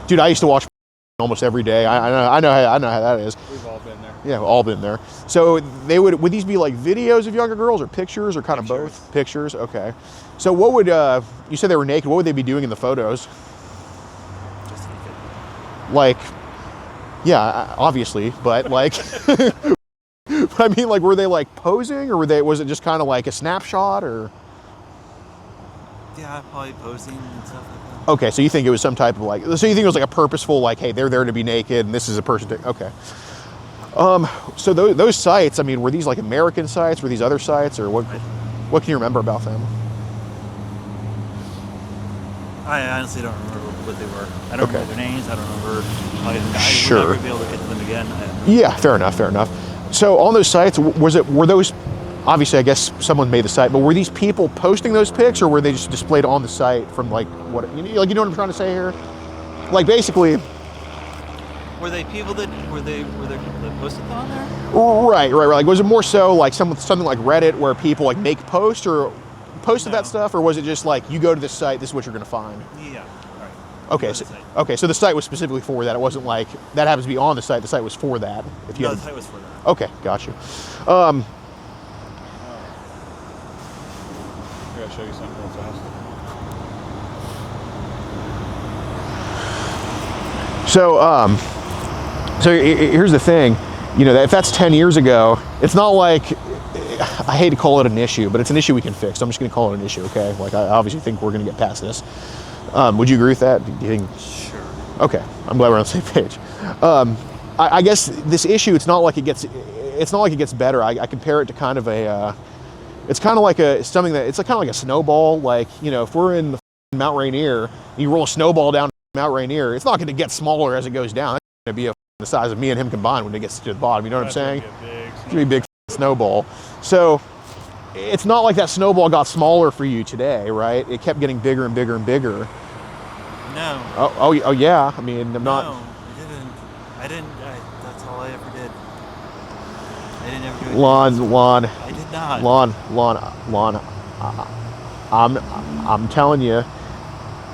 Dude, I used to watch almost every day. I know how that is. We've all been there. Yeah, we've all been there. So would these be like videos of younger girls or pictures or kind of both? Pictures. Okay. So what would you said they were naked? What would they be doing in the photos? Just naked. Like, yeah, obviously, but like. But I mean, like, were they like posing, or was it just kind of like a snapshot, or? Yeah, probably posing and stuff like that. Okay, so you think it was some type of like, so you think it was like a purposeful, like, hey, they're there to be naked, and this is a person. Okay. So those sites, I mean, were these like American sites? Were these other sites, or what? What can you remember about them? I honestly don't remember what they were. I don't remember their names. I don't remember. I Sure. would never be able to get to them again. Yeah, fair enough. So on those sites, were those, obviously I guess someone made the site, but were these people posting those pics, or were they just displayed on the site from like what, you know what I'm trying to say here? Like basically. Were they people that were they people that posted on there? Right. Like was it more so like something like Reddit where people like make posts or posted that stuff, or was it just like you go to this site, this is what you're going to find? Yeah. Right. Okay, so the site was specifically for that. It wasn't like that happens to be on the site. The site was for that. The site was for that. Okay, got you. I gotta show you something real fast. So So here's the thing, you know, if that's 10 years ago, it's not like, I hate to call it an issue, but it's an issue we can fix. So I'm just going to call it an issue, okay? Like, I obviously think we're going to get past this. Would you agree with that? Do you think? Sure. Okay, I'm glad we're on the same page. I guess this issue, it's not like it gets better. I compare it to kind of a, it's kind of like something that, it's kind of like a snowball. Like, you know, if we're in the Mount Rainier, and you roll a snowball down Mount Rainier, it's not going to get smaller as it goes down. It's going to be the size of me and him combined when it gets to the bottom. You know what I'm saying? It's going to be a big snowball. So it's not like that snowball got smaller for you today, right? It kept getting bigger and bigger and bigger. No. Oh yeah. I mean, I'm not. No, I didn't. That's all I ever did. I didn't ever do it. Lon. I did not. Lon. I'm telling you.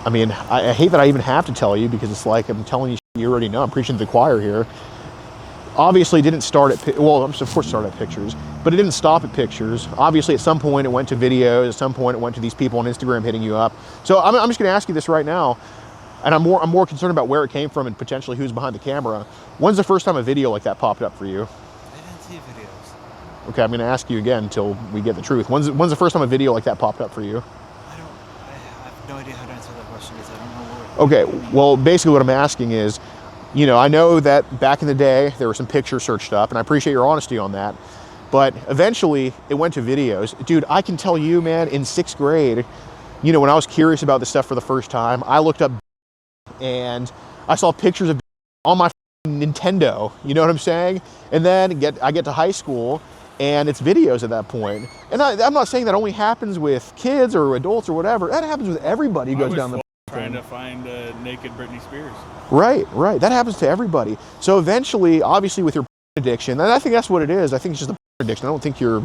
I mean, I hate that I even have to tell you, because it's like I'm telling you you already know. I'm preaching to the choir here. Obviously, it didn't start at, well, of course it started at pictures, but it didn't stop at pictures. Obviously, at some point it went to videos. At some point it went to these people on Instagram hitting you up. So I'm just going to ask you this right now, and I'm more concerned about where it came from and potentially who's behind the camera. When's the first time a video like that popped up for you? I didn't see videos. Okay, I'm going to ask you again until we get the truth. When's the first time a video like that popped up for you? I have no idea how to answer that question because I don't know where. Okay, well, basically what I'm asking is, you know, I know that back in the day there were some pictures searched up, and I appreciate your honesty on that, but eventually it went to videos. Dude, I can tell you, man, in 6th grade, you know, when I was curious about this stuff for the first time, I looked up and I saw pictures of on my Nintendo, you know what I'm saying? And then I get to high school and it's videos at that point. And I'm not saying that only happens with kids or adults or whatever. That happens with everybody who goes down the trying to find naked Britney Spears. Right. That happens to everybody. So eventually, obviously with your addiction, and I think that's what it is. I think it's just a addiction. I don't think you're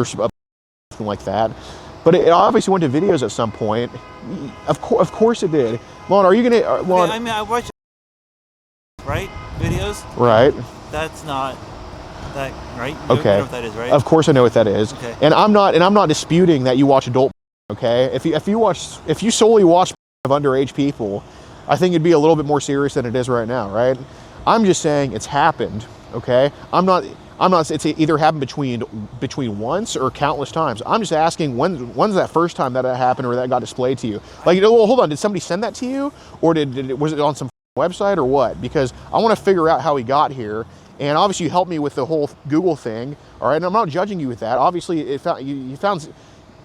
something like that. But it obviously went to videos at some point. Of course it did. Lon, are you going to... Lon, I mean, I watch, right? Videos? Right. That's not... That, right? Okay. You know what that is, right? Of course I know what that is. Okay. And I'm not disputing that you watch adult, okay? If you solely watch of underage people, I think it'd be a little bit more serious than it is right now, right? I'm just saying it's happened, okay? I'm not it's either happened between once or countless times. I'm just asking when's that first time that happened or that got displayed to you? Like, well, hold on, did somebody send that to you, or was it on some website or what? Because I want to figure out how he got here. And obviously you helped me with the whole Google thing, all right? And I'm not judging you with that. Obviously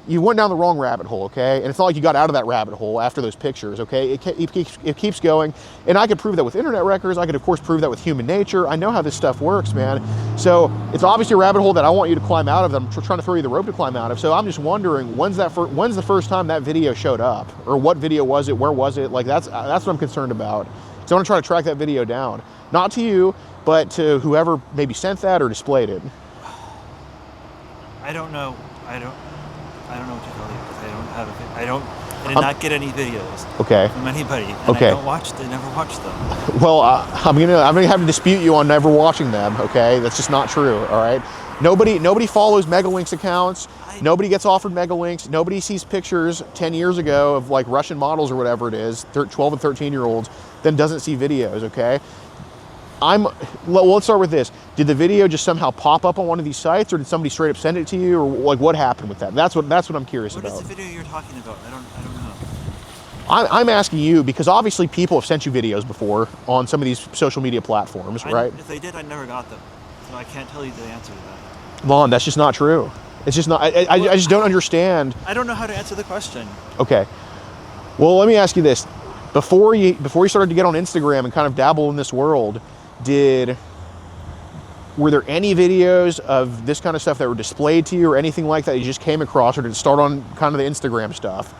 you went down the wrong rabbit hole, okay? And it's not like you got out of that rabbit hole after those pictures, okay? It keeps going. And I could prove that with internet records. I could, of course, prove that with human nature. I know how this stuff works, man. So it's obviously a rabbit hole that I want you to climb out of. I'm trying to throw you the rope to climb out of. So I'm just wondering, when's the first time that video showed up? Or what video was it? Where was it? Like, that's what I'm concerned about. So I want to try to track that video down. Not to you, but to whoever maybe sent that or displayed it. I don't know. I don't know what to tell you because I did not get any videos. Okay. From anybody. And Okay. I never watched them. Well, I'm gonna have to dispute you on never watching them. Okay, that's just not true. All right. Nobody follows Megalinks accounts. Nobody gets offered Megalinks. Nobody sees pictures 10 years ago of like Russian models or whatever it is, 12 and 13-year-olds, then doesn't see videos. Okay. Well, let's start with this. Did the video just somehow pop up on one of these sites, or did somebody straight up send it to you, or like what happened with that? That's what I'm curious about. What is the video you're talking about? I don't know. I'm asking you because obviously people have sent you videos before on some of these social media platforms, right? If they did, I never got them, so I can't tell you the answer to that. Vaughn, that's just not true. It's just not. I just don't understand. I don't know how to answer the question. Okay. Well, let me ask you this: before you started to get on Instagram and kind of dabble in this world, were there any videos of this kind of stuff that were displayed to you or anything like that you just came across, or did it start on kind of the Instagram stuff?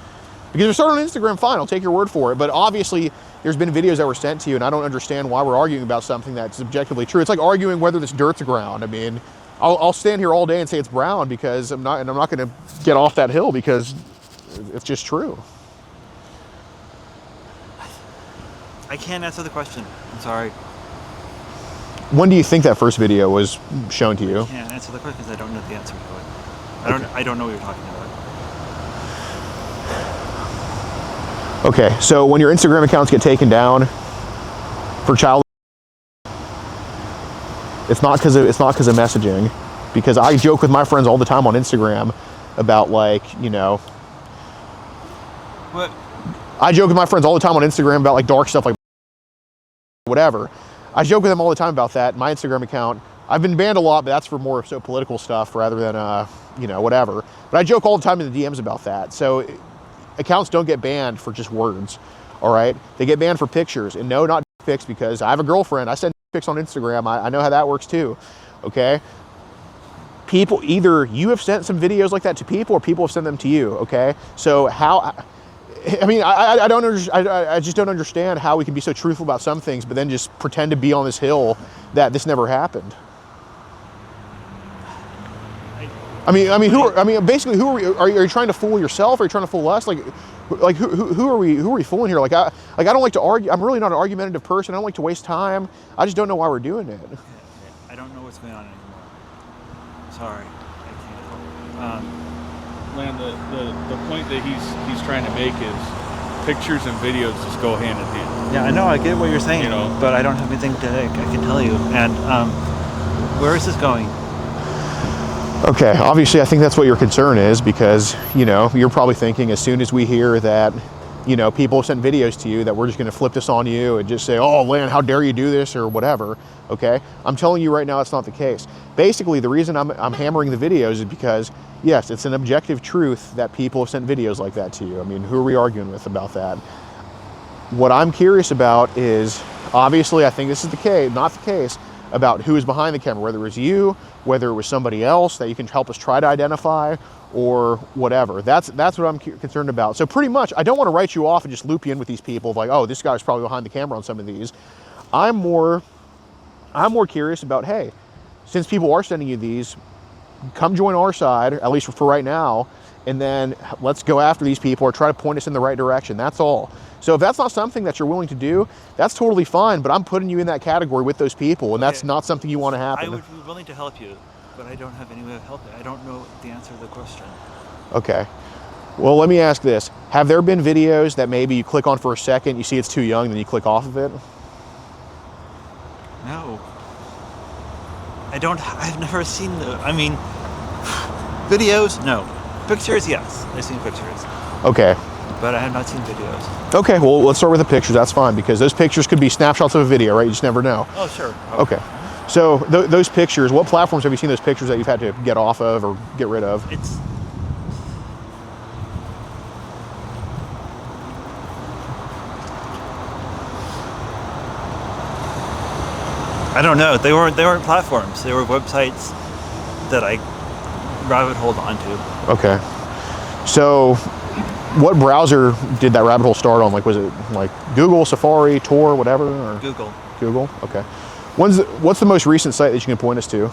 Because if it started on Instagram, fine, I'll take your word for it. But obviously, there's been videos that were sent to you, and I don't understand why we're arguing about something that's objectively true. It's like arguing whether this dirt's ground. I mean, I'll stand here all day and say it's brown because I'm not going to get off that hill because it's just true. I can't answer the question. I'm sorry. When do you think that first video was shown to you? I can't answer the question because I don't know the answer to it. I don't know what you're talking about. Okay, so when your Instagram accounts get taken down for child, It's not because of messaging, because I joke with my friends all the time on Instagram about, like, you know, What? I joke with my friends all the time on Instagram about, like, dark stuff, like whatever. I joke with them all the time about that. My Instagram account, I've been banned a lot, but that's for more so political stuff rather than you know, whatever. But I joke all the time in the DMs about that. So accounts don't get banned for just words, all right? They get banned for pictures, and no, not pics, because I have a girlfriend. I send pics on Instagram. I know how that works too, okay? People, either you have sent some videos like that to people, or people have sent them to you, okay? So how, I mean, I just don't understand how we can be so truthful about some things, but then just pretend to be on this hill that this never happened. Basically, who are you trying to fool yourself? Or are you trying to fool us? Like who are we fooling here? Like I don't like to argue. I'm really not an argumentative person. I don't like to waste time. I just don't know why we're doing it. I don't know what's going on anymore. Sorry, I can't. Lan, the point that he's trying to make is pictures and videos just go hand in hand. Yeah, I know. I get what you're saying, You know. but I don't have anything I can tell you. And where is this going? Okay, obviously I think that's what your concern is, because, you know, you're probably thinking as soon as we hear that, you know, people sent videos to you, that we're just going to flip this on you and just say, oh, Lan, how dare you do this, or whatever, okay? I'm telling you right now, it's not the case. Basically, the reason I'm hammering the videos is because, yes, it's an objective truth that people have sent videos like that to you. I mean, who are we arguing with about that? What I'm curious about is, obviously, I think this is the case, not the case, about who is behind the camera, whether it was you, whether it was somebody else that you can help us try to identify, or whatever. That's what I'm concerned about. So pretty much, I don't want to write you off and just loop you in with these people, like, oh, this guy's probably behind the camera on some of these. I'm more curious about, hey, since people are sending you these, come join our side, at least for right now, and then let's go after these people or try to point us in the right direction. That's all. So if that's not something that you're willing to do, that's totally fine, but I'm putting you in that category with those people, and that's not something you want to happen. I would be willing to help you, but I don't have any way of helping. I don't know the answer to the question. Okay. Well, let me ask this. Have there been videos that maybe you click on for a second, you see it's too young, then you click off of it? No. I've never seen videos? No. Pictures? Yes. I've seen pictures. Okay. But I have not seen videos. Okay, well, let's start with the pictures. That's fine, because those pictures could be snapshots of a video, right? You just never know. Oh, sure. Okay. So those pictures, what platforms have you seen those pictures that you've had to get off of or get rid of? I don't know. They weren't platforms. They were websites that I rabbit holed onto. Okay. So what browser did that rabbit hole start on? Like, was it like Google, Safari, Tor, whatever? Or? Google. Google? Okay. What's the most recent site that you can point us to?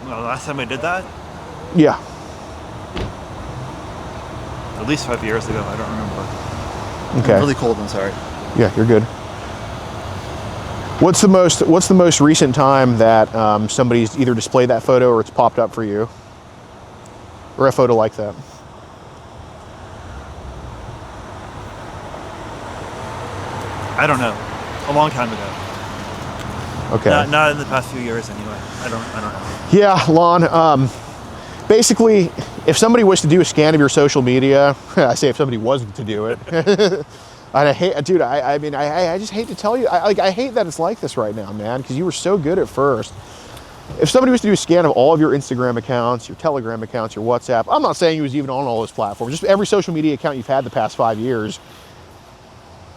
Well, last time I did that? Yeah. At least 5 years ago. I don't remember. Okay. I'm really cold. I'm sorry. Yeah, you're good. What's the most recent time that somebody's either displayed that photo or it's popped up for you? Or a photo like that? I don't know. A long time ago. Okay. Not in the past few years anyway. I don't know. Yeah, Lon. Basically, if somebody was to do a scan of your social media, I say if somebody wasn't to do it, and I hate, dude. I mean, I just hate to tell you. I hate that it's like this right now, man. Because you were so good at first. If somebody was to do a scan of all of your Instagram accounts, your Telegram accounts, your WhatsApp, I'm not saying you was even on all those platforms. Just every social media account you've had the past 5 years.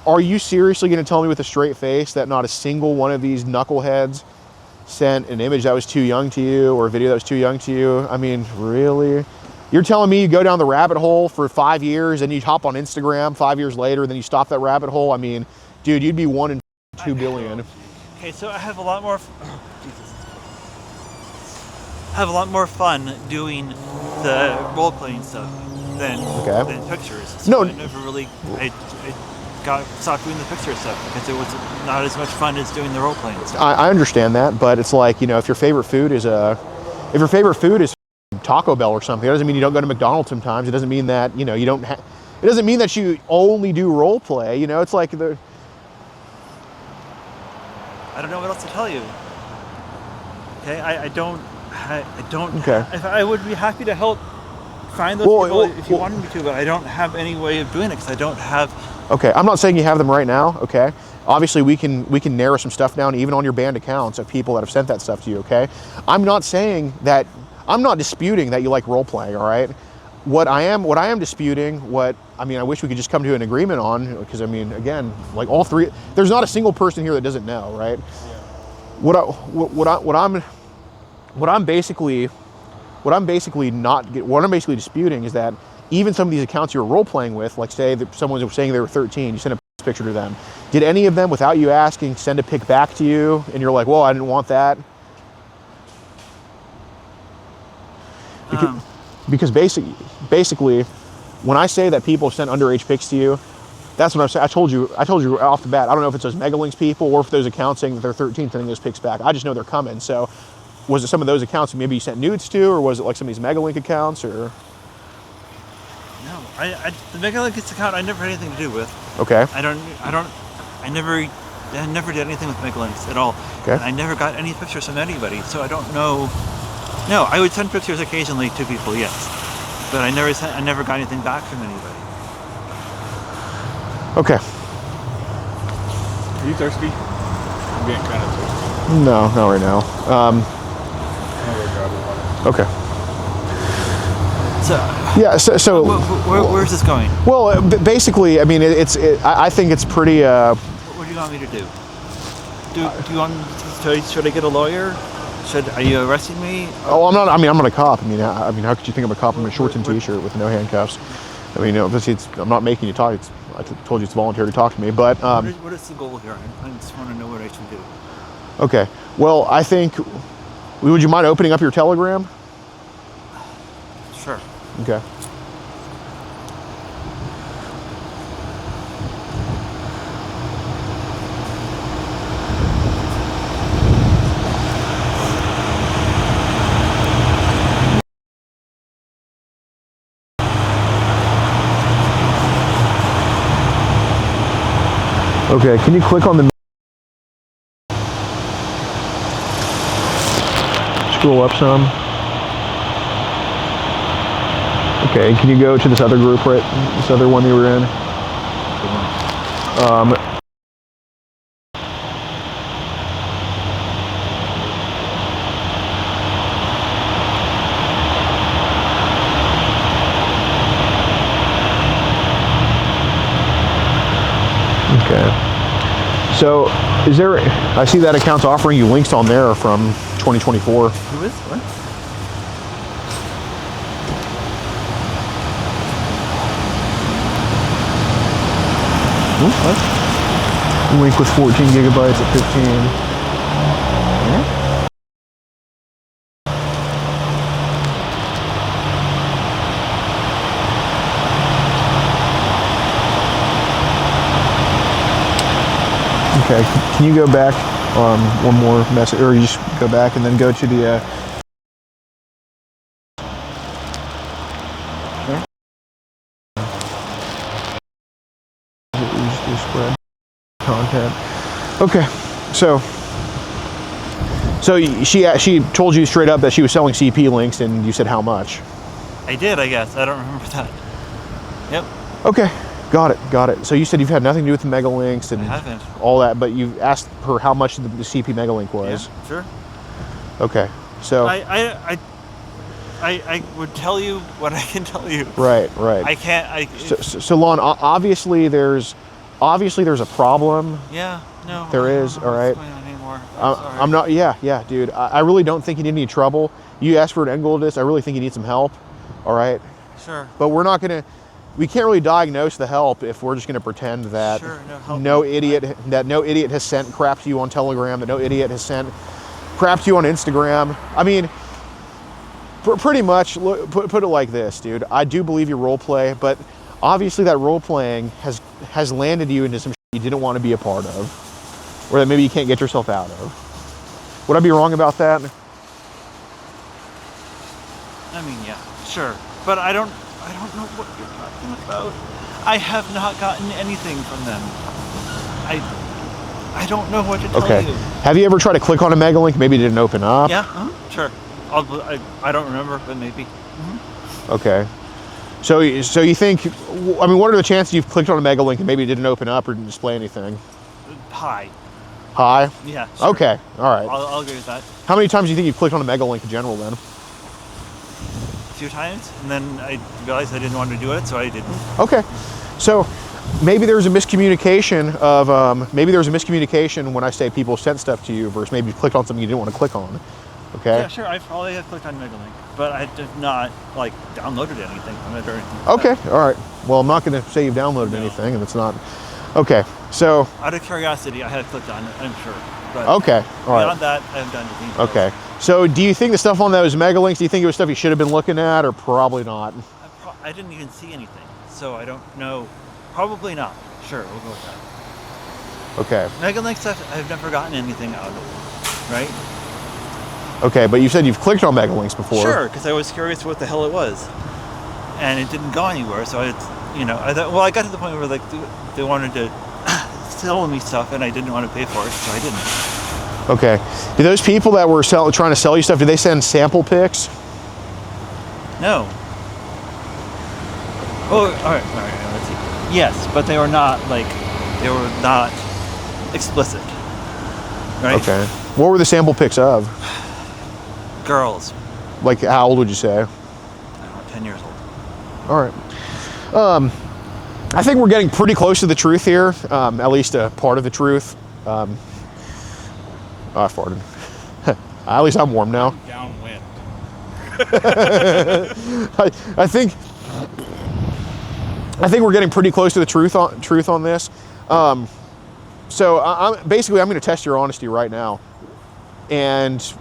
Are you seriously going to tell me with a straight face that not a single one of these knuckleheads sent an image that was too young to you or a video that was too young to you? I mean, really? You're telling me you go down the rabbit hole for 5 years and you hop on Instagram 5 years later, then you stop that rabbit hole? I mean, dude, you'd be 1 in 2 billion. Okay, so I have a lot more. I have a lot more fun doing the role-playing stuff than pictures. So No. I never really. I stopped doing the picture stuff because it was not as much fun as doing the role-playing stuff. I understand that, but it's like, you know, if your favorite food is Taco Bell or something, it doesn't mean you don't go to McDonald's sometimes. It doesn't mean that, you know, you don't. It doesn't mean that you only do role play. You know, it's like I don't know what else to tell you. Okay, I don't. Okay. If I would be happy to help find those people if you wanted me to, but I don't have any way of doing it because I don't have. Okay, I'm not saying you have them right now. Okay, obviously we can narrow some stuff down even on your banned accounts of people that have sent that stuff to you. Okay, I'm not saying that. I'm not disputing that you like role playing. All right. What I am disputing, I wish we could just come to an agreement on, because I mean, again, like all three, there's not a single person here that doesn't know, right? Yeah. What I'm basically disputing is that even some of these accounts you're role playing with, like say that someone was saying they were 13, you sent a picture to them. Did any of them, without you asking, send a pic back to you, and you're like, well, I didn't want that? Because basically, when I say that people send underage pics to you, that's what I'm saying. I told you off the bat. I don't know if it's those Megalinks people or if those accounts saying that they're 13 sending those pics back. I just know they're coming. So, was it some of those accounts maybe you sent nudes to, or was it like some of these Megalink accounts, or? No, the Megalinks account I never had anything to do with. Okay. I never did anything with Megalinks at all. Okay. And I never got any pictures from anybody, so I don't know. No, I would send pictures occasionally to people, yes, but I never got anything back from anybody. Okay. Are you thirsty? I'm getting kind of thirsty. No, not right now. I'm gonna go grab water. Okay. So Yeah. So where's this going? well, basically, I mean, I think it's pretty. What do you want me to do? Do you want me to, should I get a lawyer? Are you arresting me? Oh, I'm not. I mean, I'm not a cop. I mean, how could you think I'm a cop? I'm in a shorts and t-shirt with no handcuffs. I mean, I'm not making you talk. I told you it's voluntary to talk to me, but. What is the goal here? I just want to know what I should do. Okay. Well, I think. Would you mind opening up your Telegram? Sure. Okay. Okay, can you click on the scroll up some? Okay, can you go to this other group, right? This other one you were in? Okay. So, I see that account's offering you links on there from 2024. Who is? What? What? Link with 14 gigabytes at 15. Yeah. Okay, can you go back one more message, or you just go back and then go to the spread content. Okay, so she told you straight up that she was selling CP links, and you said how much? I did, I guess. I don't remember that. Yep. Okay. Got it. So you said you've had nothing to do with the Megalinks and I haven't. all that, but you asked her how much the CP Megalink was. Yeah, sure. Okay, so I would tell you what I can tell you. right. I can't. So Lon, obviously there's a problem. Yeah. No. There I is. don't know All right. what's going on anymore. Sorry. I'm not. Yeah, dude. I really don't think you need any trouble. You asked for an end goal to this. I really think you need some help. All right. Sure. But we can't really diagnose the help if we're just going to pretend that no idiot has sent crap to you on Telegram, that no idiot has sent crap to you on Instagram. I mean, pretty much, put it like this, dude. I do believe you role play, but obviously that role playing has landed you into some shit you didn't want to be a part of, or that maybe you can't get yourself out of. Would I be wrong about that? I mean, yeah, sure, but I don't know what you're talking about. I have not gotten anything from them. I don't know what to tell Okay. you. Have you ever tried to click on a mega link? Maybe it didn't open up. Yeah, sure. I don't remember, but maybe. Okay. So you think? I mean, what are the chances you've clicked on a mega link and maybe it didn't open up or didn't display anything? High. High. Yeah. Sure. Okay. All right. I'll agree with that. How many times do you think you've clicked on a mega link in general then? A few times, and then I realized I didn't want to do it, so I didn't. Okay. So maybe there's a miscommunication of maybe there's a miscommunication when I say people sent stuff to you versus maybe you clicked on something you didn't want to click on. Okay. Yeah, sure. I probably have clicked on Megalink, but I did not like downloaded anything from it or anything. Okay. All right. Well, I'm not going to say you've downloaded anything, and it's not. Okay. So. Out of curiosity, I have clicked on it. I'm sure. But Okay. All right. beyond that, I haven't done anything. else. Okay. So do you think the stuff on those mega links, do you think it was stuff you should have been looking at or probably not? I didn't even see anything, so I don't know. Probably not. Sure, we'll go with that. Okay. Megalink stuff, I've never gotten anything out of it, right? Okay, but you said you've clicked on mega links before. Sure, because I was curious what the hell it was, and it didn't go anywhere. So it's, I thought, well, I got to the point where like they wanted to sell me stuff, and I didn't want to pay for it, so I didn't. Okay. Do those people that were trying to sell you stuff, did they send sample pics? No. Oh, all right, let's see. Yes, but they were not explicit, right? Okay. What were the sample pics of? Girls, Like, how old would you say? I don't know, 10 years old. All right. I think we're getting pretty close to the truth here, at least a part of the truth. I farted. At least I'm warm now. Downwind. I think we're getting pretty close to the truth on this. So I'm going to test your honesty right now, and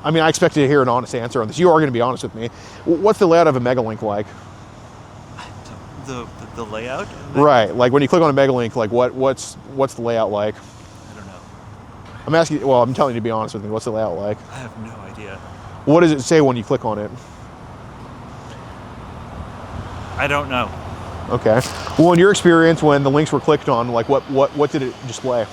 I mean I expect to hear an honest answer on this. You are going to be honest with me. What's the layout of a megalink like? The layout? Right, like when you click on a megalink, like what's the layout like? I don't know. I'm asking. Well, I'm telling you to be honest with me. What's the layout like? I have no idea. What does it say when you click on it? I don't know. Okay. Well, in your experience, when the links were clicked on, like what did it display?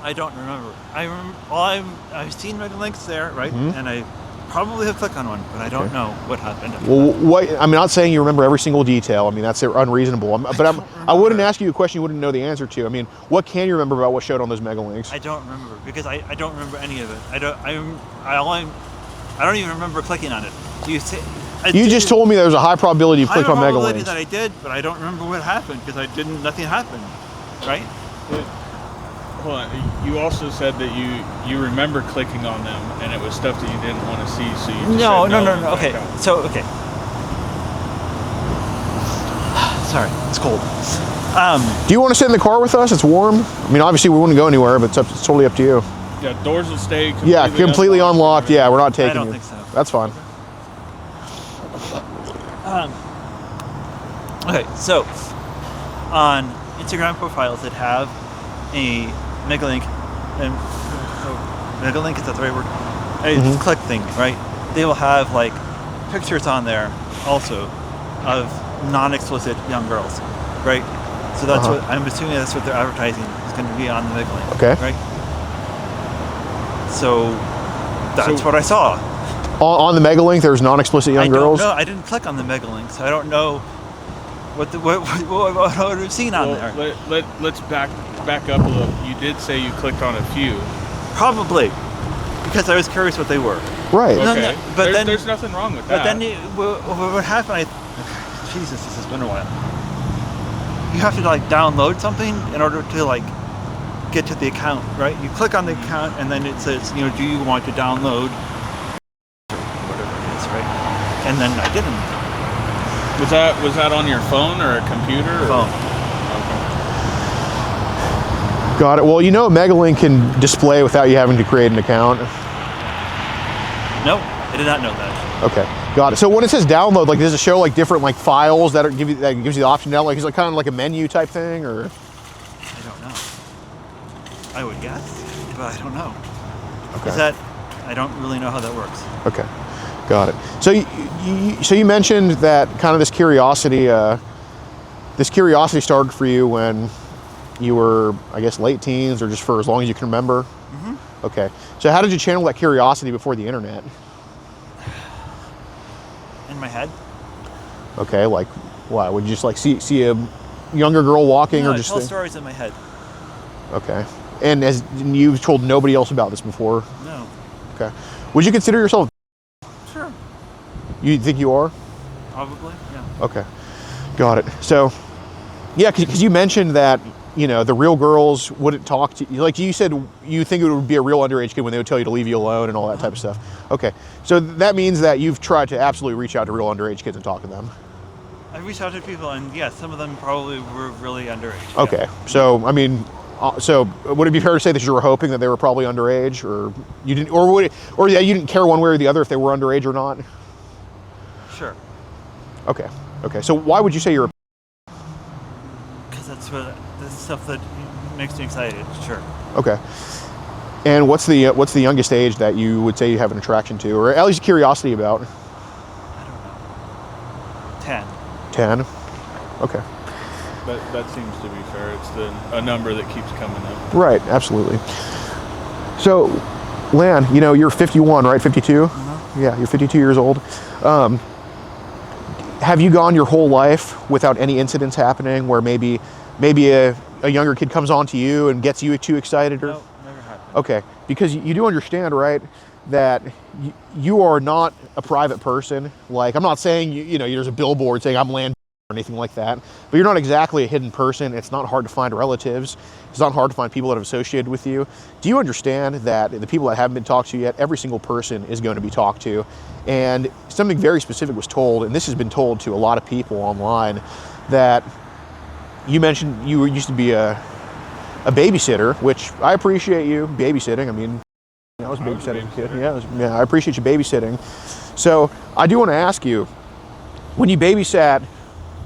I don't remember. I've seen Megalinks there, right? Mm-hmm. And I probably have clicked on one, but I don't know what happened. Well, I'm not saying you remember every single detail. I mean, that's unreasonable. I wouldn't ask you a question you wouldn't know the answer to. I mean, what can you remember about what showed on those mega links? I don't remember because I don't remember any of it. I don't even remember clicking on it. You just told me there was a high probability you clicked on mega probability links. that I did, but I don't remember what happened because nothing happened, right? Hold on. You also said that you remember clicking on them, and it was stuff that you didn't want to see, so you just No. said and Okay, back out. so okay. Sorry, it's cold. Do you want to sit in the car with us? It's warm. I mean, obviously we wouldn't go anywhere, but it's totally up to you. Yeah, doors will stay Completely unlocked. Yeah, we're not taking I don't you. think so. That's fine. Okay, so on Instagram profiles that have a megalink, and megalink, is that the right word? A click thing, right? They will have like pictures on there also of non-explicit young girls, right? So that's what I'm assuming that's what they're advertising is going to be on the megalink, Okay. right? So that's what I saw. On the mega link, there's non-explicit young girls. No, I didn't click on the megalink, so I don't know what I've seen on there. Let's back up a little. You did say you clicked on a few. Probably, because I was curious what they were. Right. No, Okay. but then there's nothing wrong with But that. then what happened? Jesus, this has been a while. You have to like download something in order to like get to the account, right? You click on the account, and then it says, do you want to download? Whatever it is, right? And then I didn't. Was that on your phone or a computer? Or? Phone. Got it. Well, a megalink can display without you having to create an account. Nope, I did not know that. Okay, got it. So when it says download, like does it show like different like files that gives you the option to download? Like, is it kind of like a menu type thing, or? I don't know. I would guess, but I don't know. Okay. I don't really know how that works. Okay, got it. So you mentioned that kind of this curiosity started for you when you were, I guess, late teens or just for as long as you can remember? Mm-hmm. Okay. So how did you channel that curiosity before the internet? In my head. Okay, like what? Would you just like see a younger girl walking No, or I just tell stories in my head. Okay. And you've told nobody else about this before? No. Okay. Would you consider yourself? Sure. You think you are? Probably. Yeah. Okay. Got it. So, yeah, because you mentioned that, you know, the real girls wouldn't talk to you. Like you said, you think it would be a real underage kid when they would tell you to leave you alone and all that type of stuff. Okay. So that means that you've tried to absolutely reach out to real underage kids and talk to them. I reached out to people, and yeah, some of them probably were really underage. Okay. Yeah. So, I mean, so would it be fair to say that you were hoping that they were probably underage, or you didn't, or yeah, you didn't care one way or the other if they were underage or not? Sure. Okay. Okay. So why would you say you're? Because that's stuff that makes me excited. Sure. Okay. And what's the youngest age that you would say you have an attraction to, or at least curiosity about? I don't know. 10. 10. Okay. That seems to be fair. It's a number that keeps coming up. Right. Absolutely. So, Lan, you know, you're 51, right? 52? Uh-huh. Yeah, you're 52 years old. Have you gone your whole life without any incidents happening where maybe a younger kid comes on to you and gets you too excited? Or? No, never happened. Okay, because you do understand, right, that you are not a private person. Like, I'm not saying, you know, there's a billboard saying I'm Lan or anything like that, but you're not exactly a hidden person. It's not hard to find relatives. It's not hard to find people that have associated with you. Do you understand that the people that haven't been talked to yet, every single person is going to be talked to? And something very specific was told, and this has been told to a lot of people online, that you mentioned you used to be a babysitter, which I appreciate you babysitting. I mean, I was babysitting as a kid. Yeah, I appreciate you babysitting. So I do want to ask you, when you babysat,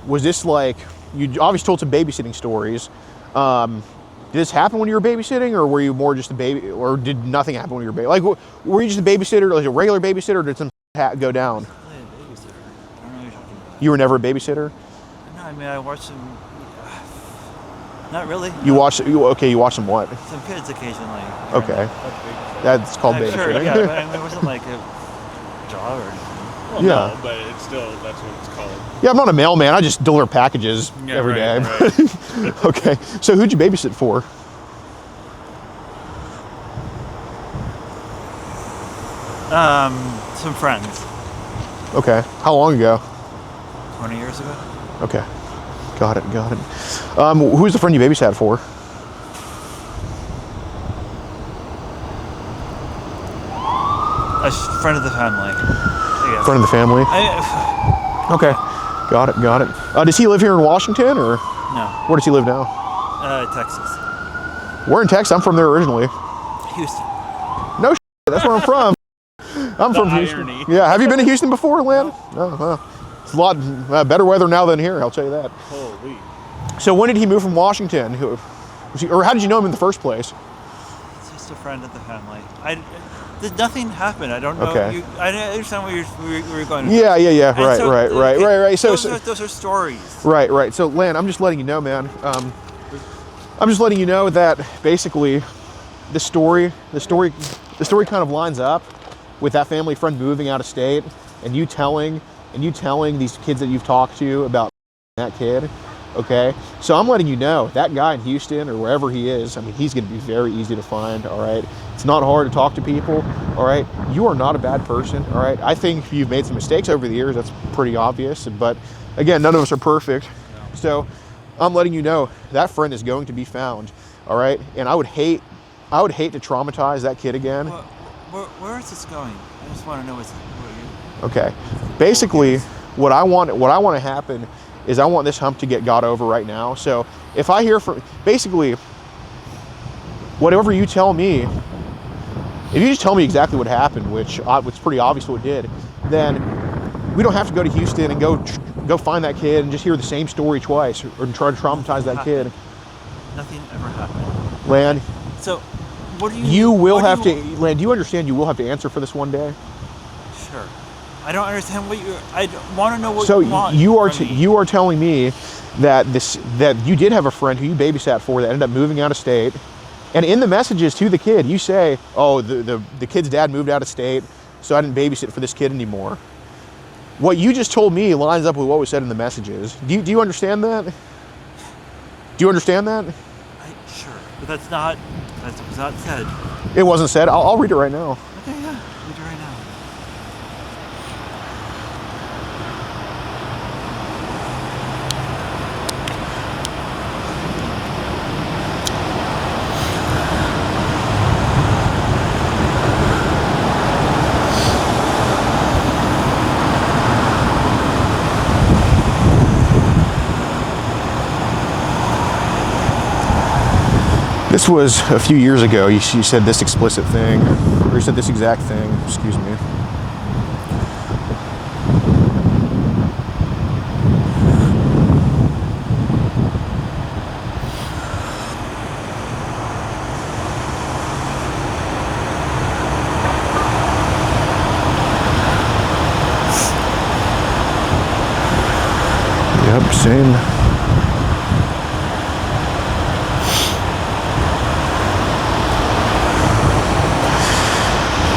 was this like, you obviously told some babysitting stories. Did this happen when you were babysitting, or were you more just a baby, or did nothing happen when you were babysitting? Like, were you just a babysitter, like a regular babysitter, or did some go down? Really a babysitter. I don't know what you're talking about. You were never a babysitter? No, I mean, I watched some. Not really. You watched, you watched some what? Some kids occasionally. Okay. That's called I'm babysitting. sure, yeah, but I mean, it wasn't like a job or anything. Well, Yeah. no, but it's still, that's what it's called. Yeah, I'm not a mailman. I just deliver packages Yeah, every day. right. Okay. So who'd you babysit for? Some friends. Okay. How long ago? 20 years ago. Okay. Got it. Who's the friend you babysat for? A friend of the family. Yeah. Friend of the family? Okay. Got it. Does he live here in Washington, or No. where does he live now? Texas. We're in Texas. I'm from there originally. Houston. No, that's where I'm from. I'm from irony. Houston. Yeah. Have you been to Houston before, Lynn? No. Well, it's a lot better weather now than here. I'll tell you that. Holy. So when did he move from Washington? Or how did you know him in the first place? It's just a friend of the family. Nothing happened. I don't know. Okay. I understand where you're going. Yeah. And Right. so Right. So those are stories. Right. So, Lan, I'm just letting you know, man. I'm just letting you know that basically, the story kind of lines up with that family friend moving out of state, and you telling these kids that you've talked to about that kid. Okay, so I'm letting you know that guy in Houston or wherever he is, I mean, he's going to be very easy to find. All right, it's not hard to talk to people. All right, you are not a bad person. All right, I think you've made some mistakes over the years. That's pretty obvious. But again, none of us are perfect. No. So I'm letting you know that friend is going to be found. All right, and I would hate to traumatize that kid again. Where is this going? I just want to know where you. Okay, basically, what I want to happen is I want this hump to get got over right now. So if I hear from, basically, whatever you tell me, if you just tell me exactly what happened, which it's pretty obvious what it did, then we don't have to go to Houston and go find that kid and just hear the same story twice or try to traumatize that kid. Nothing ever happened. Lan, So, what do you? you will have to, Lan, do you understand you will have to answer for this one day? Sure. I don't understand what you're. I want to know what So you want. from me. you are telling me that that you did have a friend who you babysat for that ended up moving out of state, and in the messages to the kid you say, "Oh, the kid's dad moved out of state, so I didn't babysit for this kid anymore." What you just told me lines up with what was said in the messages. Do you understand that? Do you understand that? Sure, but that's not said. It wasn't said. I'll read it right now. Okay, yeah, read it right now. This was a few years ago. You said this explicit thing, or you said this exact thing. Excuse me. Yep, same.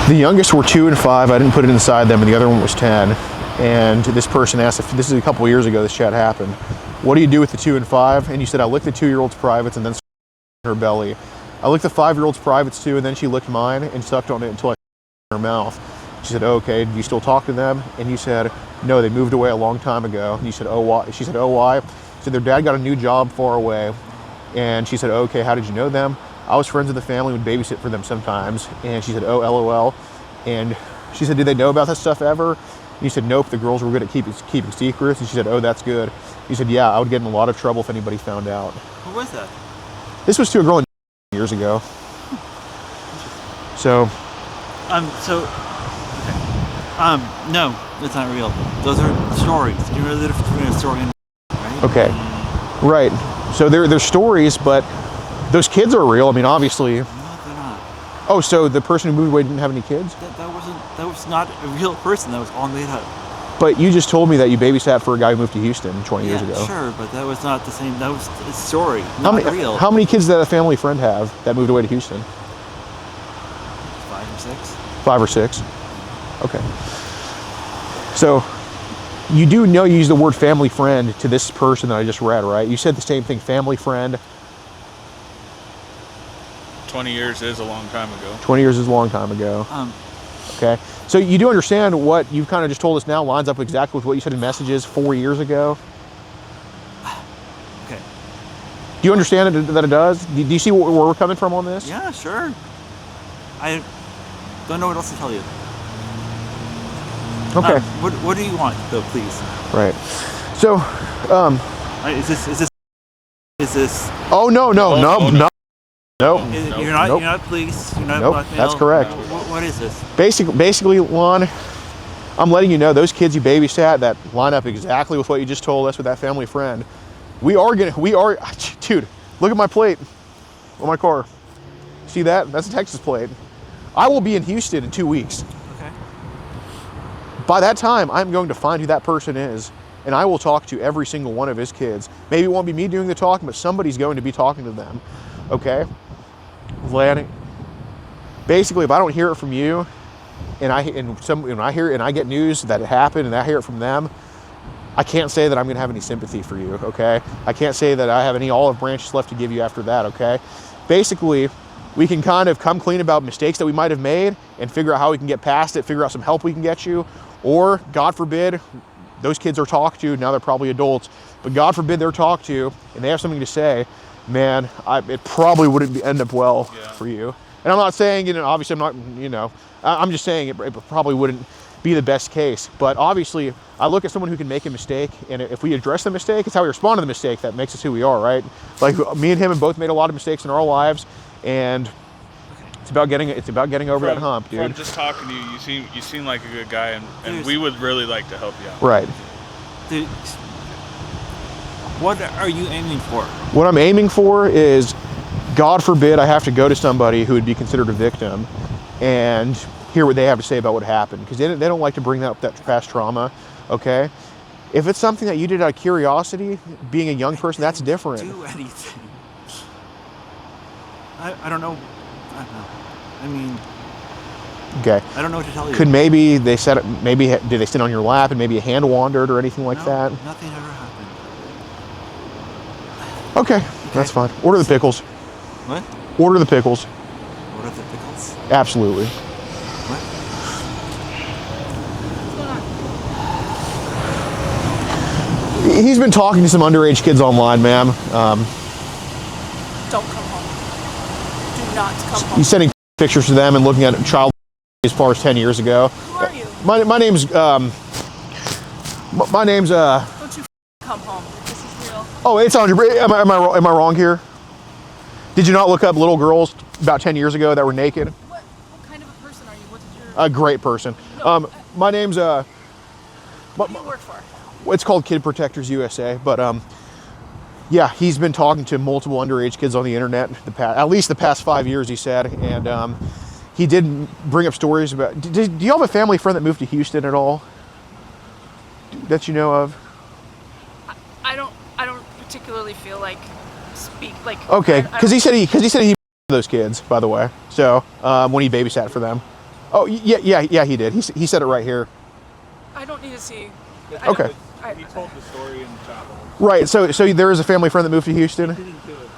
The youngest were 2 and 5. I didn't put it inside them, and the other one was 10. And this person asked, if this is a couple years ago this chat happened, what do you do with the 2 and 5? And you said, I licked the 2-year-old's privates and then her belly. I licked the 5-year-old's privates too, and then she licked mine and sucked on it until I her mouth. She said, oh, okay, do you still talk to them? And you said, no, they moved away a long time ago. And you said, oh, why? She said, oh, why? She said, their dad got a new job far away. And she said, okay, how did you know them? I was friends with the family, would babysit for them sometimes. And she said, oh, LOL. And she said, did they know about this stuff ever? And you said, nope, the girls were good at keeping secrets. And she said, oh, that's good. You said, yeah, I would get in a lot of trouble if anybody found out. Who was that? This was to a girl years ago. So. No, it's not real. Those are stories. You know the difference between a story and right? Okay. Right. So they're stories, but those kids are real. I mean, obviously. No, they're not. Oh, so the person who moved away didn't have any kids? That was not a real person. That was all made up. But you just told me that you babysat for a guy who moved to Houston 20 years ago. Sure, but that was not the same. That was a story, not real. How many kids did a family friend have that moved away to Houston? 5 or 6. 5 or 6. Okay. So you do know you use the word family friend to this person that I just read, right? You said the same thing, family friend. 20 years is a long time ago. 20 years is a long time ago. Okay. So you do understand what you've kind of just told us now lines up exactly with what you said in messages 4 years ago? Okay. Do you understand that it does? Do you see where we're coming from on this? Yeah, sure. I don't know what else to tell you. Okay. What do you want, though, please? Right. So, is this? Oh no. You're not police. You're not blackmail. That's correct. What is this? Basically, Lon, I'm letting you know those kids you babysat that line up exactly with what you just told us with that family friend. We are, dude, look at my plate on my car. See that? That's a Texas plate. I will be in Houston in 2 weeks. Okay. By that time, I'm going to find who that person is, and I will talk to every single one of his kids. Maybe it won't be me doing the talking, but somebody's going to be talking to them. Okay? Lanny, basically, if I don't hear it from you, and I hear it and I get news that it happened, and I hear it from them, I can't say that I'm going to have any sympathy for you. Okay? I can't say that I have any olive branches left to give you after that. Okay? Basically, we can kind of come clean about mistakes that we might have made and figure out how we can get past it, figure out some help we can get you, or God forbid, those kids are talked to, now they're probably adults, but God forbid they're talked to and they have something to say, man, it probably wouldn't end up well for you. And I'm not saying, obviously I'm not, I'm just saying it probably wouldn't be the best case. But obviously, I look at someone who can make a mistake, and if we address the mistake, it's how we respond to the mistake that makes us who we are, right? Like me and him have both made a lot of mistakes in our lives, and it's about getting over that hump, dude. From just talking to you, you seem like a good guy, and we would really like to help you out. Right. Dude, what are you aiming for? What I'm aiming for is, God forbid I have to go to somebody who would be considered a victim, and hear what they have to say about what happened, because they don't like to bring up that past trauma. Okay, if it's something that you did out of curiosity, being a young person, that's different. Do anything. I don't know. I don't know. I mean, okay. I don't know what to tell you. Could maybe they set up? Maybe did they sit on your lap and maybe a hand wandered or anything like No, that? Nothing ever happened. Okay, that's fine. Order the pickles. What? Order the pickles. What are the pickles? Absolutely. What? He's been talking to some underage kids online, ma'am. Don't come home. Do not come home. He's sending pictures to them and looking at child as far as 10 years ago. Who are you? My name's my name's Don't you come home. This is real. Oh, it's on your. Am I wrong here? Did you not look up little girls about 10 years ago that were naked? What kind of a person are you? What is your? A great person. No, My name's what do you work for? It's called Kid Protectors USA, but yeah, he's been talking to multiple underage kids on the internet at least the past 5 years, he said, and he did bring up stories about. Do you have a family friend that moved to Houston at all? That you know of? I don't particularly feel like like. Okay, because he said he those kids, by the way. So when he babysat for them. Oh yeah, he did. He said it right here. I don't need to see. Okay. He told the story in chapel. Right. So there is a family friend that moved to Houston. I didn't do it.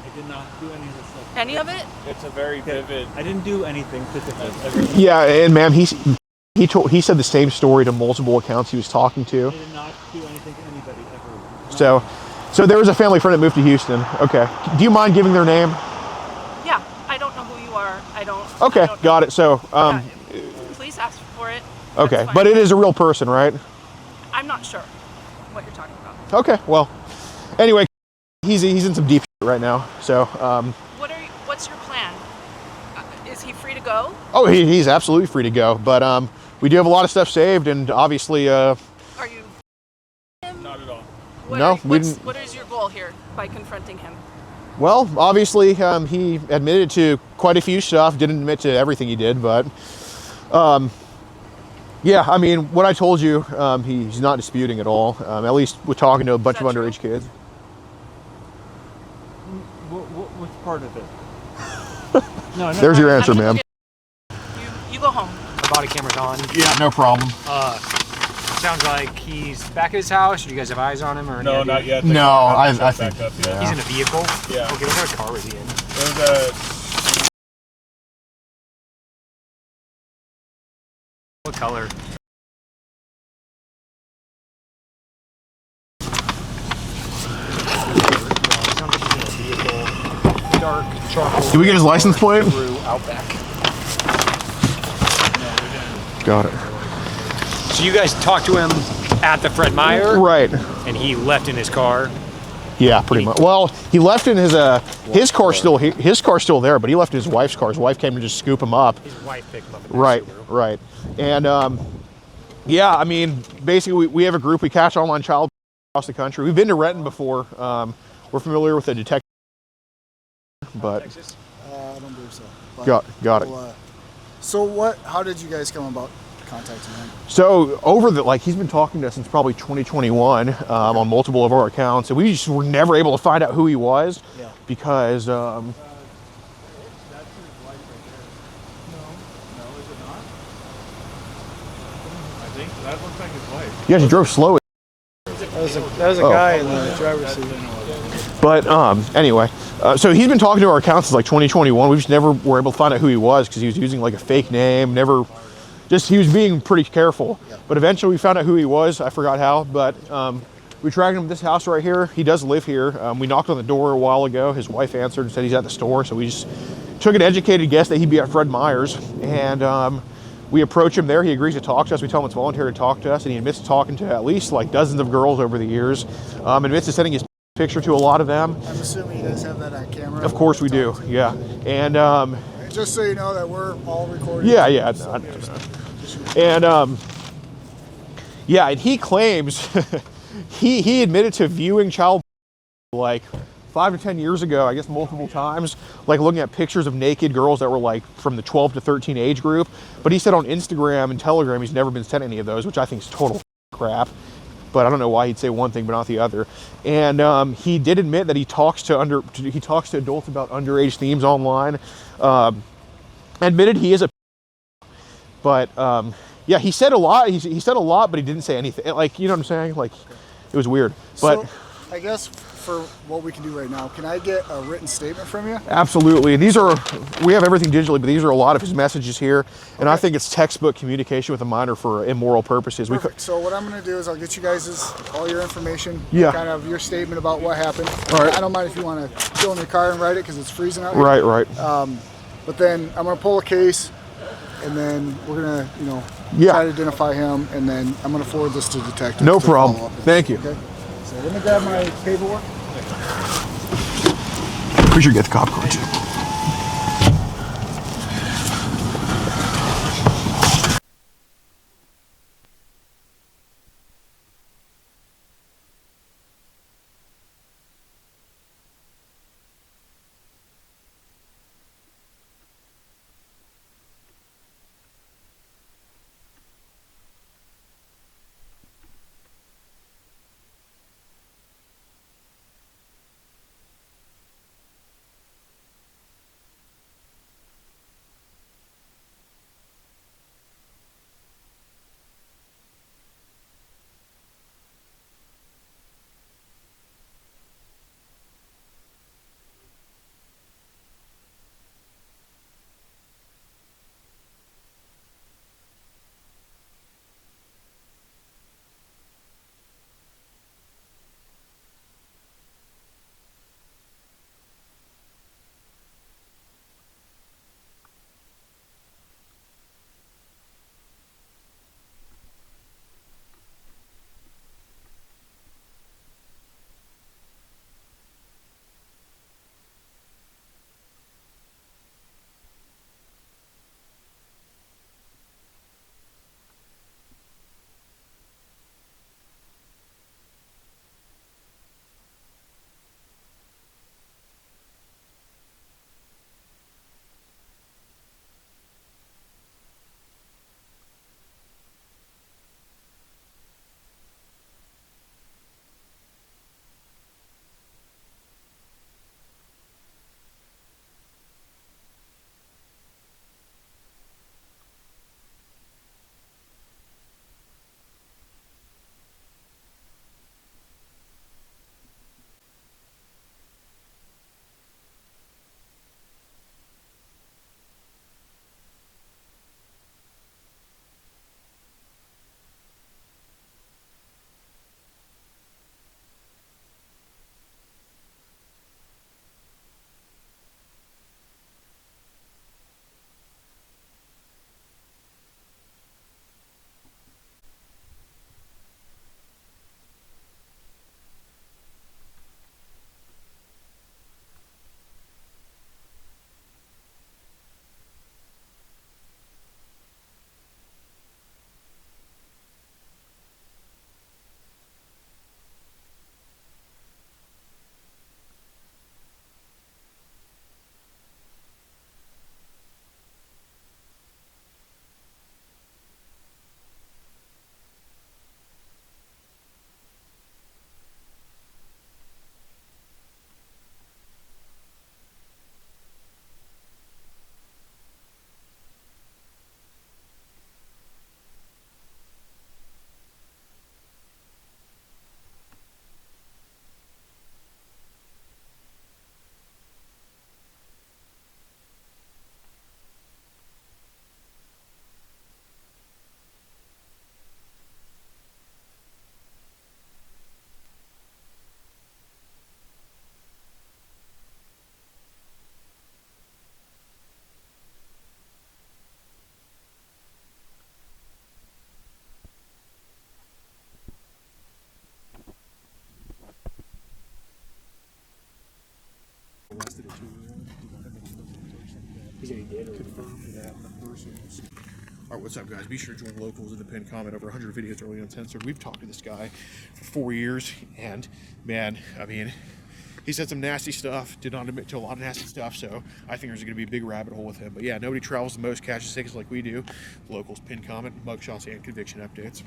I did not do any of this stuff. Any of it? It's a very vivid. I didn't do anything physically. Yeah, and ma'am, he said the same story to multiple accounts he was talking to. I did not do anything to anybody ever. So there was a family friend that moved to Houston. Okay. Do you mind giving their name? Yeah. I don't know who you are. I don't. Okay, I don't got it. So Yeah, please ask for it. okay, That's fine. but it is a real person, right? I'm not sure what you're talking about. Okay. Well, anyway, he's in some deep shit right now. So What's your plan? Is he free to go? oh, he's absolutely free to go. But we do have a lot of stuff saved, and obviously Are you? Not at all. No, we didn't. What is your goal here by confronting him? Well, obviously, he admitted to quite a few stuff. Didn't admit to everything he did, but yeah, I mean, what I told you, he's not disputing at all. At least we're talking to a bunch of that true? underage kids. What's part of it? No, There's your answer, ma'am. You go home. The body camera's on. Yeah, no problem. Sounds like he's back at his house. Do you guys have eyes on him or No, any not idea? yet. No, I Back think up, yeah. He's in a vehicle. Yeah. Okay, what kind of car was he in? There's What color? Sounds like he's in a vehicle. Dark charcoal. Did we get his license plate? Through Outback. Got it. So you guys talked to him at the Fred Meyer, Right. and he left in his car. Yeah, pretty much. Well, he left in his car still there, but he left in his wife's car. His wife came to just scoop him up. His wife picked him up. in the Right, Subaru. right. And yeah, I mean, basically, we have a group. We catch online child across the country. We've been to Renton before. We're familiar with the detective, but Texas. I don't believe so. But got it. we'll, so how did you guys come about contacting him? So he's been talking to us since probably 2021 on multiple of our accounts, and we just were never able to find out who he was because I think that looks like his wife. yeah, he drove slow. That was a Oh. guy in the driver's seat. But anyway, so he's been talking to our accounts since like 2021. We just never were able to find out who he was because he was using like a fake name. He was being pretty careful. But eventually we found out who he was. I forgot how, but we tracked him to this house right here. He does live here. We knocked on the door a while ago. His wife answered and said he's at the store. So we just took an educated guess that he'd be at Fred Meyer's, and we approach him there. He agrees to talk to us. We tell him it's voluntary to talk to us, and he admits to talking to at least like dozens of girls over the years. Admits to sending his picture to a lot of them. I'm assuming you guys have that on camera. Of course we do, yeah. And Just so you know that we're all recording. yeah, and yeah, and he claims he admitted to viewing child like 5 to 10 years ago, I guess multiple times, like looking at pictures of naked girls that were like from the 12 to 13 age group. But he said on Instagram and Telegram he's never been sent any of those, which I think is total crap. But I don't know why he'd say one thing but not the other. And he did admit that he talks to adults about underage themes online. Admitted he is a, but yeah, he said a lot. He said a lot, but he didn't say anything. Like, you know what I'm saying? Like, it was weird. But so, I guess for what we can do right now, can I get a written statement from you? Absolutely. These are, we have everything digitally, but these are a lot of his messages here. And I think it's textbook communication with a minor for immoral purposes. Perfect. So what I'm going to do is I'll get you guys all your information, Yeah. kind of your statement about what happened. All right. I don't mind if you want to go in your car and write it because it's freezing out here. Right. But then I'm going to pull a case, and then we're going to, try to identify him, and then I'm going to forward this to detectives. No to follow problem. up. Thank you. Okay. So let me grab my paperwork. We should get the cop car too. arrested a 2-year-old. He said he did. Confirmed that the person. All right, what's up, guys? Be sure to join Locals in the pinned comment. Over 100 videos early uncensored. We've talked to this guy for 4 years, and man, I mean, he said some nasty stuff, did not admit to a lot of nasty stuff, so I think there's going to be a big rabbit hole with him. But yeah, nobody travels the most, catches tickets like we do. Locals, pin comment, mugshots, and conviction updates.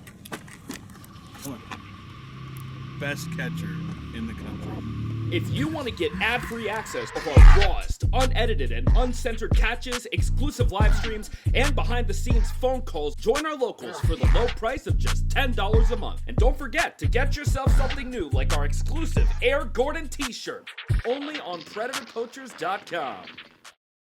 Best catcher in the country. If you want to get ad-free access of our rawest, unedited, and uncensored catches, exclusive live streams, and behind-the-scenes phone calls, join our locals for the low price of just $10 a month. And don't forget to get yourself something new like our exclusive Air Gordon t-shirt, only on PredatorPoachers.com.